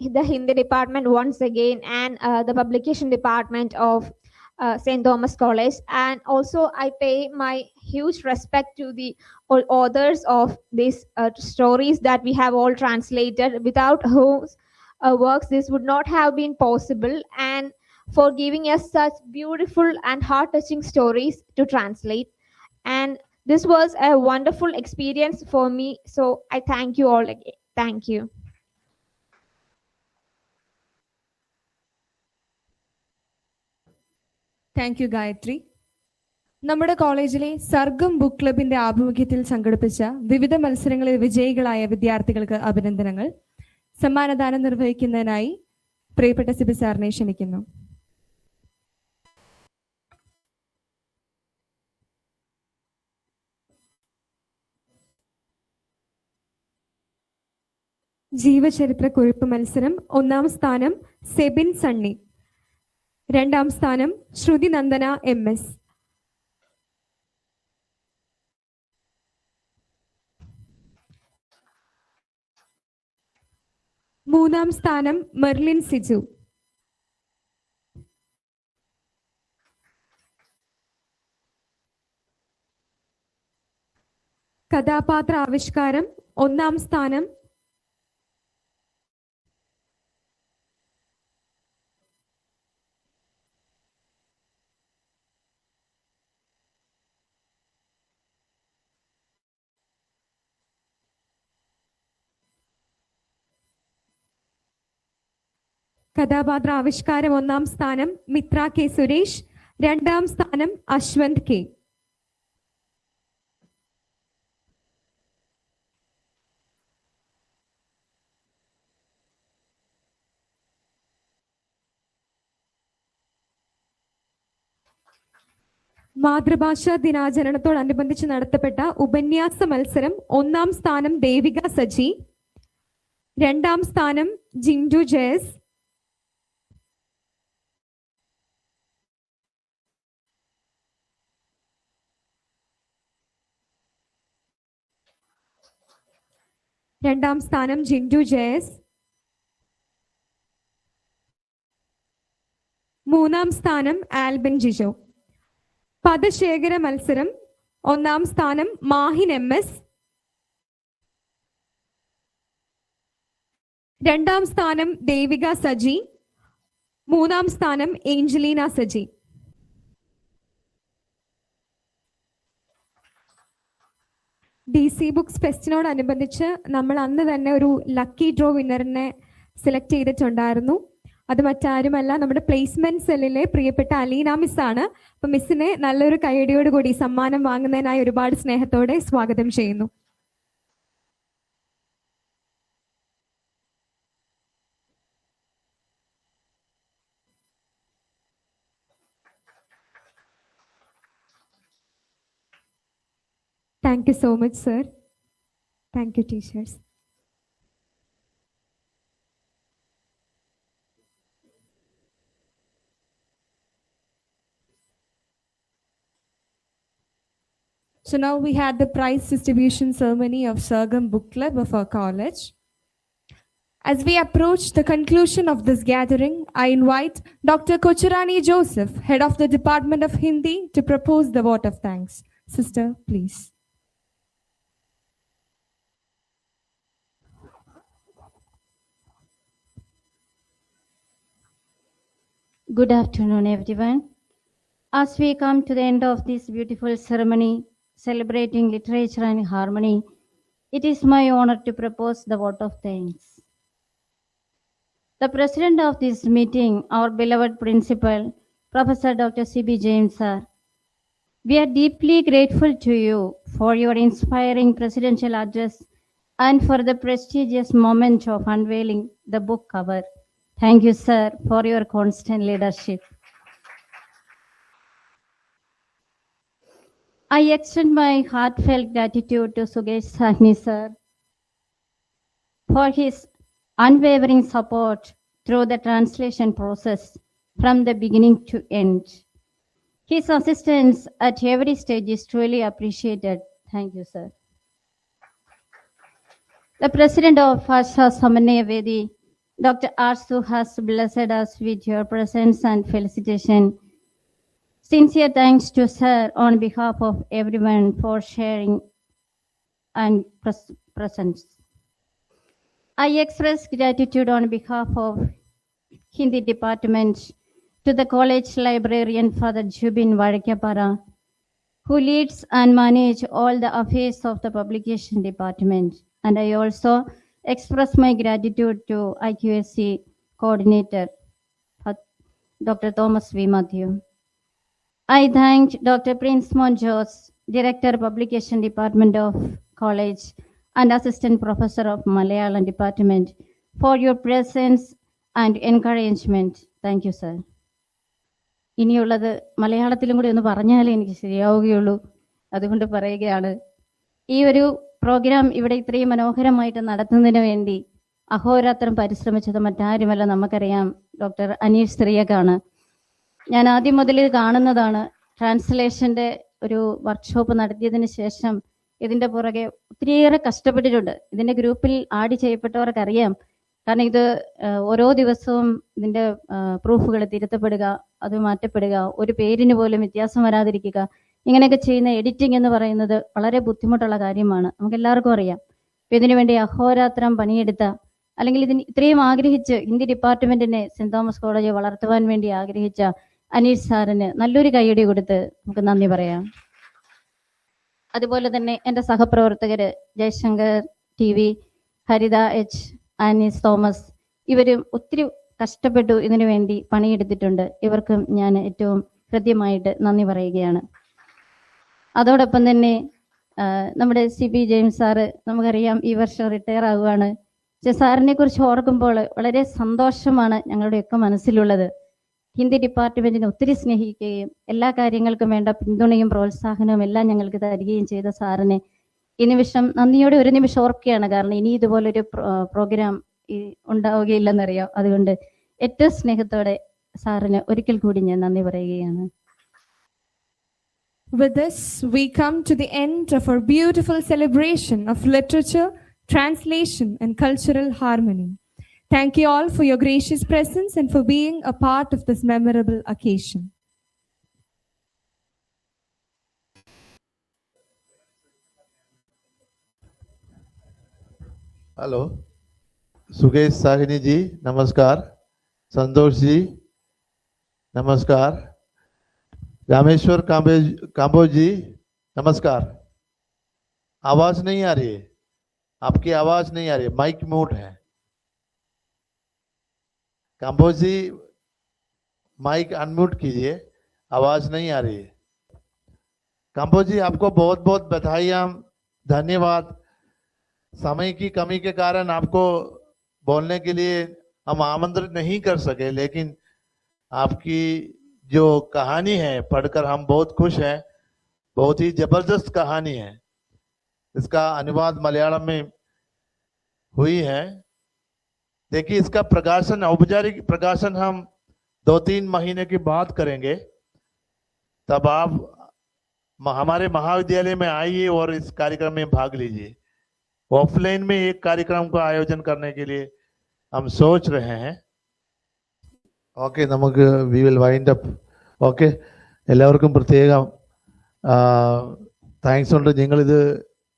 the Hindi department once again, and the publication department of St. Thomas College. And also I pay my huge respect to the authors of these stories that we have all translated, without whose works this would not have been possible, and for giving us such beautiful and heart-touching stories to translate. And this was a wonderful experience for me. So I thank you all again. Thank you. Thank you Gayathri. നമ്മുടെ കോളേജിലെ സർഗം book ക്ലബിന്റെ ആഭിമുഖ്യത്തിൽ സംഘടിപ്പിച്ച വിവിധ മത്സരങ്ങളിൽ വിജയികളായ വിദ്യാർത്ഥികൾക്ക് അഭിനന്ദനങ്ങൾ. സമ്മാനദാനം നിർവഹിക്കുന്നതിനായി പ്രിയപ്പെട്ട സിബി സാറിനെ ക്ഷണിക്കുന്നു. ജീവചരിത്ര കുറിപ്പ് മത്സരം. ഒന്നാം സ്ഥാനം സെബിൻ സണ്ണി, രണ്ടാം സ്ഥാനം ശ്രുതി നന്ദന MS, മൂന്നാം സ്ഥാനം മെർലിൻ സിജു, കഥാപാത്ര ആവിഷ്കാരം ഒന്നാം സ്ഥാനം കഥാപാത്ര ആവിഷ്കാരം ഒന്നാം സ്ഥാനം മിത്ര കെ സുരേഷ്, രണ്ടാം സ്ഥാനം അശ്വന്ത് കെ. മാതൃഭാഷാ ദിനാചരണത്തോടനുബന്ധിച്ച് നടത്തപ്പെട്ട ഉപന്യാസ മത്സരം. ഒന്നാം സ്ഥാനം ദേവിക സജി, രണ്ടാം സ്ഥാനം ജിൻഡു ജയസ്, രണ്ടാം സ്ഥാനം ജിൻഡു ജയസ്, മൂന്നാം സ്ഥാനം ആൽബിൻ ജിജോ. പദശേഖര മത്സരം. ഒന്നാം സ്ഥാനം മാഹിൻ MS, രണ്ടാം സ്ഥാനം ദേവിക സജി, മൂന്നാം സ്ഥാനം ഏഞ്ചലീന സജി. DC ബുക്സ് ഫെസ്റ്റിനോടനുബന്ധിച്ച് നമ്മൾ അന്ന് തന്നെ ഒരു ലക്കി ഡ്രോ വിന്നറിനെ സെലക്ട് ചെയ്തിട്ടുണ്ടായിരുന്നു. അത് മറ്റാരുമല്ല, നമ്മുടെ പ്ലേസ്മെന്റ് സെല്ലിലെ പ്രിയപ്പെട്ട അലീന മിസ് ആണ്. അപ്പൊ മിസ്സിനെ നല്ലൊരു കൈയടിയോടുകൂടി സമ്മാനം വാങ്ങുന്നതിനായി ഒരുപാട് സ്നേഹത്തോടെ സ്വാഗതം ചെയ്യുന്നു. Thank you so much, sir. Thank you, teachers. So now we had the prize distribution ceremony of Sargam Book Club of our college. As we approach the conclusion of this gathering, I invite Dr. Kochurani Joseph, Head of the Department of Hindi, to propose the vote of thanks. Sister, please. Good afternoon, everyone. As we come to the end of this beautiful ceremony celebrating literature and harmony, it is my honor to propose the vote of thanks. The president of this meeting, our beloved principal, Professor Dr. C.B. James, sir, we are deeply grateful to you for your inspiring presidential address and for the prestigious moment of unveiling the book cover. Thank you, sir, for your constant leadership. I extend my heartfelt gratitude to Sugesh Sahni, sir, for his unwavering support through the translation process from the beginning to end. His assistance at every stage is truly appreciated. Thank you, sir. The president of Asha Samanaya Vedi, Dr. Arsu, has blessed us with your presence and felicitation. Sincere thanks to sir on behalf of everyone for sharing and presence. I express gratitude on behalf of Hindi department to the college librarian Father Jubin Vadakapara, who leads and manages all the affairs of the publication department. And I also express my gratitude to IQSC coordinator, Dr. Thomas V. Matthew. I thank Dr. Prince Monjos, Director Publication Department of College and Assistant Professor of Malayalam Department, for your presence and encouragement. Thank you, sir. ഇനിയുള്ളത് മലയാളത്തിലും കൂടി ഒന്ന് പറഞ്ഞാലേ എനിക്ക് ശരിയാവുകയുള്ളൂ, അതുകൊണ്ട് പറയുകയാണ്. ഈ ഒരു പ്രോഗ്രാം ഇവിടെ ഇത്രയും മനോഹരമായിട്ട് നടത്തുന്നതിന് വേണ്ടി അഹോരാത്രം പരിശ്രമിച്ചത് മറ്റാരുമല്ല, നമുക്കറിയാം, ഡോക്ടർ അനീഷ് സിറിയക്കാണ്. ഞാൻ ആദ്യം മുതൽ കാണുന്നതാണ്. ട്രാൻസ്ലേഷൻ്റെ ഒരു വർക്ക്ഷോപ്പ് നടത്തിയതിന് ശേഷം ഇതിൻ്റെ പുറകെ ഒത്തിരിയേറെ കഷ്ടപ്പെട്ടിട്ടുണ്ട്. ഇതിൻ്റെ ഗ്രൂപ്പിൽ ആഡ് ചെയ്യപ്പെട്ടവർക്കറിയാം. കാരണം ഇത് ഓരോ ദിവസവും ഇതിൻ്റെ പ്രൂഫുകൾ തിരുത്തപ്പെടുക, അത് മാറ്റപ്പെടുക, ഒരു പേരിന് പോലും വ്യത്യാസം വരാതിരിക്കുക, ഇങ്ങനെയൊക്കെ ചെയ്യുന്ന എഡിറ്റിംഗ് എന്ന് പറയുന്നത് വളരെ ബുദ്ധിമുട്ടുള്ള കാര്യമാണ്, നമുക്ക് എല്ലാവർക്കും അറിയാം. അപ്പം ഇതിനു വേണ്ടി അഹോരാത്രം പണിയെടുത്ത, അല്ലെങ്കിൽ ഇതിന് ഇത്രയും ആഗ്രഹിച്ച് ഹിന്ദി ഡിപ്പാർട്ട്മെന്റിനെ സെന്റ് തോമസ് കോളേജ് വളർത്തുവാൻ വേണ്ടി ആഗ്രഹിച്ച അനീഷ് സാറിന് നല്ലൊരു കൈയടി കൊടുത്ത് നമുക്ക് നന്ദി പറയാം. അതുപോലെ തന്നെ എൻ്റെ സഹപ്രവർത്തകര് ജയശങ്കർ TV, ഹരിത H, ആനീസ് തോമസ്, ഇവരും ഒത്തിരി കഷ്ടപ്പെട്ടു ഇതിനു വേണ്ടി പണിയെടുത്തിട്ടുണ്ട്. ഇവർക്കും ഞാൻ ഏറ്റവും ഹൃദ്യമായിട്ട് നന്ദി പറയുകയാണ്. അതോടൊപ്പം തന്നെ നമ്മുടെ CB ജെയിംസ് സാറ്, നമുക്കറിയാം, ഈ വർഷം റിട്ടയർ ആവുകയാണ്. സാറിനെ കുറിച്ച് ഓർക്കുമ്പോൾ വളരെ സന്തോഷമാണ് ഞങ്ങളുടെയൊക്കെ മനസ്സിലുള്ളത്. ഹിന്ദി ഡിപ്പാർട്ട്മെന്റിനെ ഒത്തിരി സ്നേഹിക്കുകയും എല്ലാ കാര്യങ്ങൾക്കും വേണ്ട പിന്തുണയും പ്രോത്സാഹനവും എല്ലാം ഞങ്ങൾക്ക് തരികയും ചെയ്ത സാറിനെ ഈ നിമിഷം നന്ദിയോടെ ഒരു നിമിഷം ഓർക്കുകയാണ്. കാരണം ഇനി ഇതുപോലൊരു പ്രോഗ്രാം ഉണ്ടാവുകയില്ലെന്നറിയാം. അതുകൊണ്ട് ഏറ്റവും സ്നേഹത്തോടെ സാറിന് ഒരിക്കൽ കൂടി ഞാൻ നന്ദി പറയുകയാണ്. With this, we come to the end of our beautiful celebration of literature, translation, and cultural harmony. Thank you all for your gracious presence and for being a part of this memorable occasion. Hello, सुगेश साहिनी जी नमस्कार, संतोष जी नमस्कार, रामेश्वर कांबोज जी नमस्कार, आवाज नहीं आ रही है, आपकी आवाज नहीं आ रही है, माइक म्यूट है। कंपोज जी माइक अनम्यूट कीजिए, आवाज नहीं आ रही है। कंपोज जी आपको बहुत बहुत बधाइयाँ, धन्यवाद। समय की कमी के कारण आपको बोलने के लिए हम आमंत्रित नहीं कर सके, लेकिन आपकी जो कहानी है पढ़कर हम बहुत खुश हैं। बहुत ही जबरदस्त कहानी है। इसका अनुवाद मलयालम में हुई है। देखिए इसका प्रकाशन, औपचारिक प्रकाशन हम 2-3 महीने के बाद करेंगे। तब आप हमारे महाविद्यालय में आइए और इस कार्यक्रम में भाग लीजिए। ऑफलाइन में एक कार्यक्रम का आयोजन करने के लिए हम सोच रहे हैं। ഓക്കെ, നമുക്ക് we will wind up. Okay, എല്ലാവർക്കും പ്രത്യേകം താങ്ക്സ് ഉണ്ട്. നിങ്ങളിത്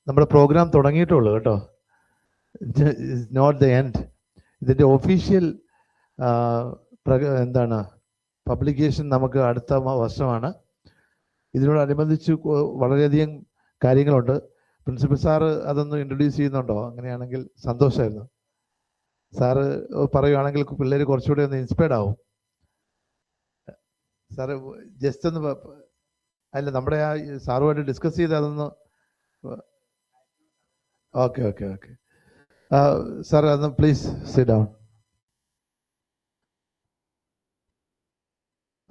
നമ്മുടെ പ്രോഗ്രാം തുടങ്ങിയിട്ടുള്ളൂ കേട്ടോ, നോട്ട് ദ എൻഡ്. ഇതിൻ്റെ ഒഫീഷ്യൽ എന്താണ് പബ്ലിക്കേഷൻ നമുക്ക് അടുത്ത വർഷമാണ്. ഇതിനോടനുബന്ധിച്ച് വളരെയധികം കാര്യങ്ങളുണ്ട്. പ്രിൻസിപ്പൽ സാറ് അതൊന്ന് ഇൻട്രൊഡ്യൂസ് ചെയ്യുന്നുണ്ടോ? അങ്ങനെയാണെങ്കിൽ സന്തോഷമായിരുന്നു. സാറ് പറയുകയാണെങ്കിൽ പിള്ളേർ കുറച്ചുകൂടി ഒന്ന് ഇൻസ്പയർഡ് ആവും. സാറ് ജസ്റ്റ് ഒന്ന് അല്ല, നമ്മുടെ ആ സാറുമായിട്ട് ഡിസ്കസ് ചെയ്ത് അതൊന്ന്. ഓക്കെ ഓക്കെ ഓക്കെ സാർ, അതൊന്ന് പ്ലീസ് സിറ്റ് ഡൗൺ.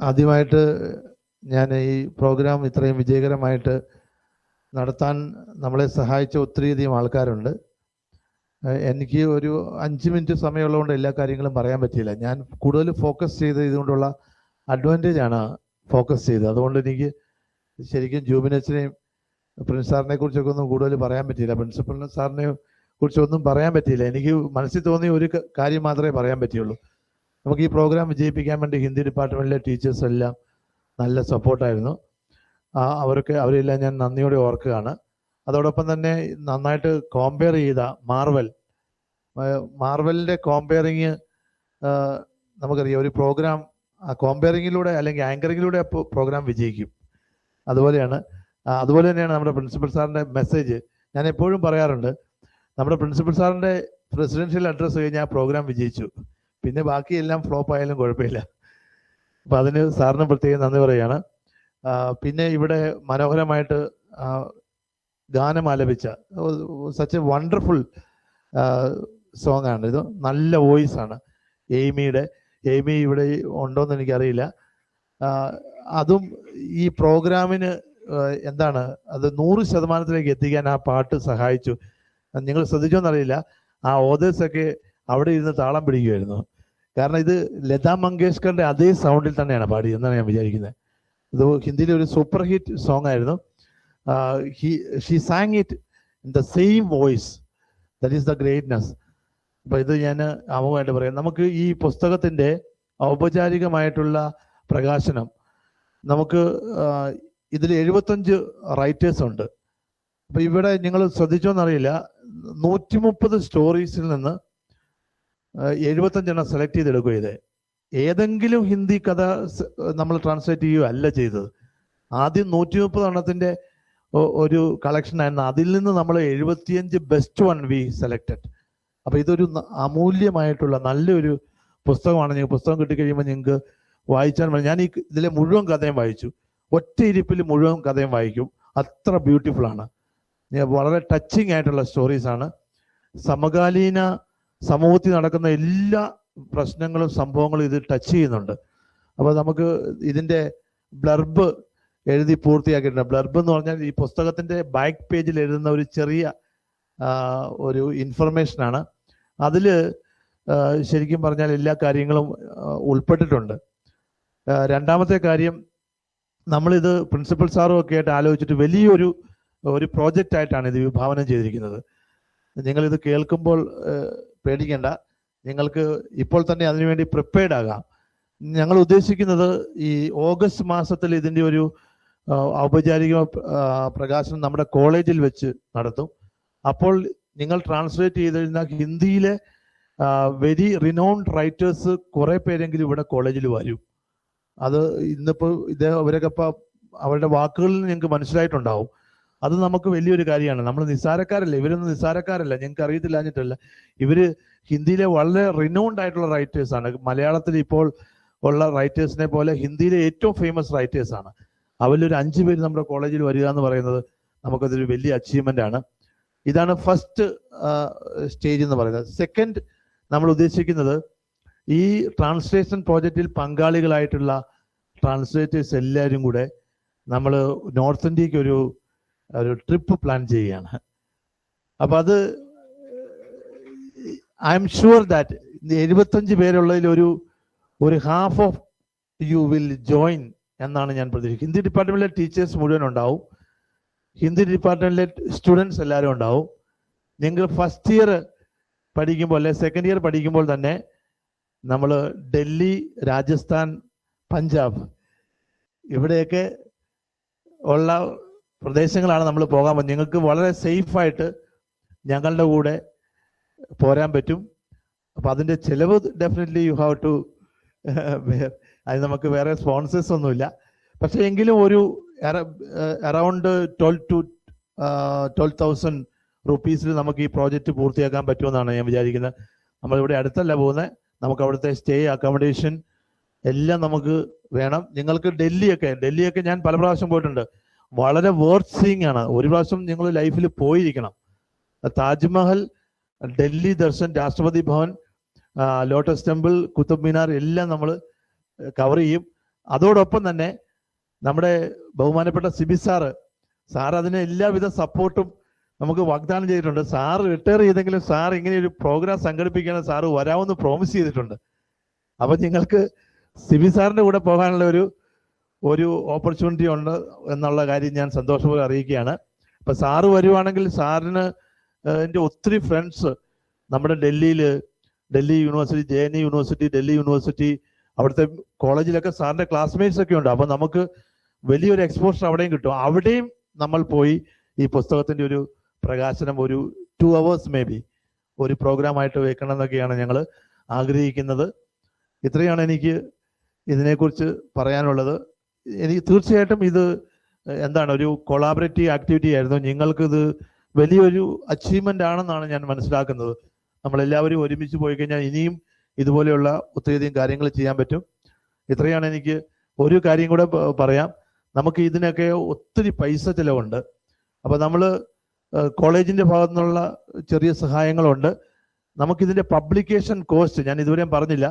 ആദ്യമായിട്ട് ഞാൻ ഈ പ്രോഗ്രാം ഇത്രയും വിജയകരമായിട്ട് നടത്താൻ നമ്മളെ സഹായിച്ച ഒത്തിരിയധികം ആൾക്കാരുണ്ട്. എനിക്ക് ഒരു 5 മിനിറ്റ് സമയമുള്ളതുകൊണ്ട് എല്ലാ കാര്യങ്ങളും പറയാൻ പറ്റിയില്ല. ഞാൻ കൂടുതൽ ഫോക്കസ് ചെയ്ത് ഇതുകൊണ്ടുള്ള അഡ്വാൻറ്റേജ് ആണ് ഫോക്കസ് ചെയ്തത്. അതുകൊണ്ട് എനിക്ക് ശരിക്കും ജൂബിനച്ചിനെയും പ്രിൻസ് സാറിനെ കുറിച്ചൊക്കെ ഒന്നും കൂടുതൽ പറയാൻ പറ്റിയില്ല. പ്രിൻസിപ്പൽ സാറിനെ കുറിച്ചൊന്നും പറയാൻ പറ്റിയില്ല. എനിക്ക് മനസ്സിൽ തോന്നിയ ഒരു കാര്യം മാത്രമേ പറയാൻ പറ്റുള്ളൂ. നമുക്ക് ഈ പ്രോഗ്രാം വിജയിപ്പിക്കാൻ വേണ്ടി ഹിന്ദി ഡിപ്പാർട്ട്മെൻറ്റിലെ ടീച്ചേഴ്സ് എല്ലാം നല്ല സപ്പോർട്ടായിരുന്നു. അവരെല്ലാം ഞാൻ നന്ദിയോടെ ഓർക്കുകയാണ്. അതോടൊപ്പം തന്നെ നന്നായിട്ട് കോമ്പയർ ചെയ്ത മാർവലിൻ്റെ കോമ്പയറിങ് നമുക്കറിയാം. ഒരു പ്രോഗ്രാം കോമ്പയറിങ്ങിലൂടെ അല്ലെങ്കിൽ ആങ്കറിങ്ങിലൂടെ പ്രോഗ്രാം വിജയിക്കും. അതുപോലെ തന്നെയാണ് നമ്മുടെ പ്രിൻസിപ്പൽ സാറിൻ്റെ മെസ്സേജ്. ഞാൻ എപ്പോഴും പറയാറുണ്ട്, നമ്മുടെ പ്രിൻസിപ്പൽ സാറിൻ്റെ പ്രസിഡൻഷ്യൽ അഡ്രസ്സ് കഴിഞ്ഞാൽ പ്രോഗ്രാം വിജയിച്ചു, പിന്നെ ബാക്കിയെല്ലാം ഫ്ലോപ്പ് ആയാലും കുഴപ്പമില്ല. അപ്പം അതിന് സാറിന് പ്രത്യേകം നന്ദി പറയുകയാണ്. പിന്നെ ഇവിടെ മനോഹരമായിട്ട് ഗാനം ആലപിച്ച സച്ച് എ വണ്ടർഫുൾ സോങ് ആണ് ഇത്. നല്ല വോയിസ് ആണ് എയ്മി ഇവിടെ ഉണ്ടോയെന്ന് എനിക്കറിയില്ല. അതും ഈ പ്രോഗ്രാമിന് എന്താണ് അത് 100% എത്തിക്കാൻ ആ പാട്ട് സഹായിച്ചു. നിങ്ങൾ ശ്രദ്ധിച്ചോന്നറിയില്ല, ആ ഓതേഴ്സൊക്കെ അവിടെ ഇരുന്ന് താളം പിടിക്കുമായിരുന്നു. കാരണം ഇത് ലതാ മങ്കേഷ്കറിന്റെ അതേ സൗണ്ടിൽ തന്നെയാണ് പാടിയെന്നാണ് ഞാൻ വിചാരിക്കുന്നത്. ഇത് ഹിന്ദിയിലെ ഒരു സൂപ്പർ ഹിറ്റ് സോങ് ആയിരുന്നു. She San it in the same voice. That is the greatness. അപ്പം ഇത് ഞാൻ അമുഖമായിട്ട് പറയാം. നമുക്ക് ഈ പുസ്തകത്തിൻ്റെ ഔപചാരികമായിട്ടുള്ള പ്രകാശനം നമുക്ക് ഇതിൽ 75 റൈറ്റേഴ്സ് ഉണ്ട്. അപ്പം ഇവിടെ നിങ്ങൾ ശ്രദ്ധിച്ചോന്നറിയില്ല, 130 സ്റ്റോറീസിൽ നിന്ന് 75 സെലക്ട് ചെയ്തെടുക്കുക. ഇത് ഏതെങ്കിലും ഹിന്ദി കഥ നമ്മൾ ട്രാൻസ്ലേറ്റ് ചെയ്യുക അല്ല ചെയ്തത്. ആദ്യം 130 ഒരു കളക്ഷൻ ആയിരുന്നു. അതിൽ നിന്ന് നമ്മൾ 75 ബെസ്റ്റ് വൺ വി സെലക്റ്റഡ്. അപ്പം ഇതൊരു അമൂല്യമായിട്ടുള്ള നല്ലൊരു പുസ്തകമാണ്. നിങ്ങൾക്ക് പുസ്തകം കിട്ടിക്കഴിയുമ്പോൾ നിങ്ങൾക്ക് വായിച്ചാൽ മതി. ഞാൻ ഇതിലെ മുഴുവൻ കഥയും വായിച്ചു. ഒറ്റ ഇരിപ്പിൽ മുഴുവൻ കഥയും വായിക്കും. അത്ര ബ്യൂട്ടിഫുൾ ആണ്. വളരെ ടച്ചിങ് ആയിട്ടുള്ള സ്റ്റോറീസാണ്. സമകാലീന സമൂഹത്തിൽ നടക്കുന്ന എല്ലാ പ്രശ്നങ്ങളും സംഭവങ്ങളും ഇത് ടച്ച് ചെയ്യുന്നുണ്ട്. അപ്പോൾ നമുക്ക് ഇതിൻ്റെ ബ്ലർബ് എഴുതി പൂർത്തിയാക്കിയിട്ടുണ്ട്. ബ്ലർബ് എന്ന് പറഞ്ഞാൽ ഈ പുസ്തകത്തിൻ്റെ ബാക്ക് പേജിൽ എഴുതുന്ന ഒരു ചെറിയ ഒരു ഇൻഫർമേഷനാണ്. അതിൽ ശരിക്കും പറഞ്ഞാൽ എല്ലാ കാര്യങ്ങളും ഉൾപ്പെട്ടിട്ടുണ്ട്. രണ്ടാമത്തെ കാര്യം, നമ്മളിത് പ്രിൻസിപ്പൽ സാറും ഒക്കെ ആയിട്ട് ആലോചിച്ചിട്ട് വലിയൊരു പ്രോജക്റ്റ് ആയിട്ടാണ് ഇത് വിഭാവനം ചെയ്തിരിക്കുന്നത്. നിങ്ങളിത് കേൾക്കുമ്പോൾ പേടിക്കേണ്ട, നിങ്ങൾക്ക് ഇപ്പോൾ തന്നെ അതിനുവേണ്ടി പ്രിപ്പയർഡ് ആകാം. ഞങ്ങൾ ഉദ്ദേശിക്കുന്നത് ഈ ഓഗസ്റ്റ് മാസത്തിൽ ഇതിൻ്റെ ഒരു ഔപചാരിക പ്രകാശനം നമ്മുടെ കോളേജിൽ വെച്ച് നടത്തും. അപ്പോൾ നിങ്ങൾ ട്രാൻസ്ലേറ്റ് ചെയ്തിരുന്ന ഹിന്ദിയിലെ വെരി റിനൗൺഡ് റൈറ്റേഴ്സ് കുറേ പേരെങ്കിലും ഇവിടെ കോളേജിൽ വരും. അത് ഇന്നിപ്പോൾ അവരൊക്കെ അവരുടെ വാക്കുകളിൽ നിങ്ങൾക്ക് മനസ്സിലായിട്ടുണ്ടാവും. അത് നമുക്ക് വലിയൊരു കാര്യമാണ്. നമ്മൾ നിസ്സാരക്കാരല്ല, ഇവരൊന്നും നിസ്സാരക്കാരല്ല, ഞങ്ങൾക്ക് അറിയത്തില്ലാഞ്ഞിട്ടല്ല. ഇവര് ഹിന്ദിയിലെ വളരെ റിനൗണ്ട് ആയിട്ടുള്ള റൈറ്റേഴ്സാണ്. മലയാളത്തിൽ ഇപ്പോൾ ഉള്ള റൈറ്റേഴ്സിനെ പോലെ ഹിന്ദിയിലെ ഏറ്റവും ഫേമസ് റൈറ്റേഴ്സാണ്. അവരിലൊരു 5 പേര് നമ്മുടെ കോളേജിൽ വരിക എന്ന് പറയുന്നത് നമുക്കതൊരു വലിയ അച്ചീവ്മെന്റ് ആണ്. ഇതാണ് ഫസ്റ്റ് സ്റ്റേജ് എന്ന് പറയുന്നത്. സെക്കൻഡ്, നമ്മൾ ഉദ്ദേശിക്കുന്നത് ഈ ട്രാൻസ്ലേഷൻ പ്രോജക്റ്റിൽ പങ്കാളികളായിട്ടുള്ള ട്രാൻസ്ലേറ്റേഴ്സ് എല്ലാവരും കൂടെ നമ്മൾ നോർത്ത് ഇന്ത്യക്ക് ഒരു ട്രിപ്പ് പ്ലാൻ ചെയ്യുകയാണ്. അപ്പം അത് ഐ എം ഷുവർ ദാറ്റ് 75 പേരുള്ളതിൽ ഒരു half of you will join എന്നാണ് ഞാൻ പ്രതീക്ഷിക്കുന്നത്. ഹിന്ദി ഡിപ്പാർട്ട്മെന്റിലെ ടീച്ചേഴ്സ് മുഴുവൻ ഉണ്ടാവും, ഹിന്ദി ഡിപ്പാർട്ട്മെന്റിലെ സ്റ്റുഡൻസ് എല്ലാവരും ഉണ്ടാവും. നിങ്ങൾ ഫസ്റ്റ് ഇയർ പഠിക്കുമ്പോൾ അല്ലെ സെക്കൻഡ് ഇയർ പഠിക്കുമ്പോൾ തന്നെ നമ്മൾ ഡൽഹി, രാജസ്ഥാൻ, പഞ്ചാബ് ഇവിടെയൊക്കെ ഉള്ള പ്രദേശങ്ങളാണ് നമ്മൾ പോകാൻ പറ്റും. നിങ്ങൾക്ക് വളരെ സേഫായിട്ട് ഞങ്ങളുടെ കൂടെ പോരാൻ പറ്റും. അപ്പം അതിൻ്റെ ചിലവ് ഡെഫിനറ്റ്ലി യു ഹാവ് ടു അത് നമുക്ക് വേറെ സ്പോൺസേഴ്സ് ഒന്നുമില്ല. പക്ഷെ എങ്കിലും ഒരു അറൗണ്ട് 12,000 റുപ്പീസിൽ നമുക്ക് ഈ പ്രോജക്റ്റ് പൂർത്തിയാക്കാൻ പറ്റുമെന്നാണ് ഞാൻ വിചാരിക്കുന്നത്. നമ്മളിവിടെ അടുത്തല്ല പോകുന്നത്, നമുക്ക് അവിടുത്തെ സ്റ്റേ, അക്കോമഡേഷൻ എല്ലാം നമുക്ക് വേണം. നിങ്ങൾക്ക് ഡൽഹിയൊക്കെ ഞാൻ പല പ്രാവശ്യം പോയിട്ടുണ്ട്, വളരെ വേർത്ത് സീയിങ് ആണ്. ഒരു പ്രാവശ്യം നിങ്ങൾ ലൈഫിൽ പോയിരിക്കണം. താജ്മഹൽ, ഡൽഹി ദർശൻ, രാഷ്ട്രപതി ഭവൻ, ലോട്ടസ് ടെമ്പിൾ, കുത്തബ് മിനാർ എല്ലാം നമ്മൾ കവർ ചെയ്യും. അതോടൊപ്പം തന്നെ നമ്മുടെ ബഹുമാനപ്പെട്ട സിബി സാർ അതിന് എല്ലാവിധ സപ്പോർട്ടും നമുക്ക് വാഗ്ദാനം ചെയ്തിട്ടുണ്ട്. സാറ് റിട്ടയർ ചെയ്തെങ്കിലും സാർ ഇങ്ങനെ ഒരു പ്രോഗ്രാം സംഘടിപ്പിക്കാൻ സാറ് വരാമെന്ന് പ്രോമിസ് ചെയ്തിട്ടുണ്ട്. അപ്പൊ നിങ്ങൾക്ക് സിബി സാറിന്റെ കൂടെ പോകാനുള്ള ഒരു ഓപ്പർച്യൂണിറ്റി ഉണ്ട് എന്നുള്ള കാര്യം ഞാൻ സന്തോഷപൂർവ്വം അറിയിക്കുകയാണ്. അപ്പൊ സാറ് വരുവാണെങ്കിൽ സാറിന് എൻ്റെ ഒത്തിരി ഫ്രണ്ട്സ് നമ്മുടെ Delhi university, JNU university, Delhi university, അവിടുത്തെ കോളേജിലൊക്കെ സാറിന്റെ ക്ലാസ്മേറ്റ്സ് ഒക്കെ ഉണ്ട്. അപ്പൊ നമുക്ക് വലിയൊരു എക്സ്പോഷർ അവിടെയും കിട്ടും. അവിടെയും നമ്മൾ പോയി ഈ പുസ്തകത്തിന്റെ ഒരു പ്രകാശനം ഒരു 2 hours മേ ബി ഒരു പ്രോഗ്രാമായിട്ട് വെക്കണം എന്നൊക്കെയാണ് ഞങ്ങൾ ആഗ്രഹിക്കുന്നത്. ഇത്രയാണ് എനിക്ക് ഇതിനെക്കുറിച്ച് പറയാനുള്ളത്. എനിക്ക് തീർച്ചയായിട്ടും ഇത് എന്താണ് ഒരു കൊളാബറേറ്റീവ് ആക്ടിവിറ്റി ആയിരുന്നു. നിങ്ങൾക്കിത് വലിയൊരു അച്ചീവ്മെന്റ് ആണെന്നാണ് ഞാൻ മനസ്സിലാക്കുന്നത്. നമ്മളെല്ലാവരും ഒരുമിച്ച് പോയി കഴിഞ്ഞാൽ ഇനിയും ഇതുപോലെയുള്ള ഒത്തിരിയധികം കാര്യങ്ങൾ ചെയ്യാൻ പറ്റും. ഇത്രയാണ് എനിക്ക്. ഒരു കാര്യം കൂടെ പറയാം, നമുക്ക് ഇതിനൊക്കെ ഒത്തിരി പൈസ ചിലവുണ്ട്. അപ്പം നമ്മൾ കോളേജിൻ്റെ ഭാഗത്തു നിന്നുള്ള ചെറിയ സഹായങ്ങളുണ്ട്. നമുക്കിതിൻ്റെ പബ്ലിക്കേഷൻ കോസ്റ്റ് ഞാൻ ഇതുവരെയും പറഞ്ഞില്ല,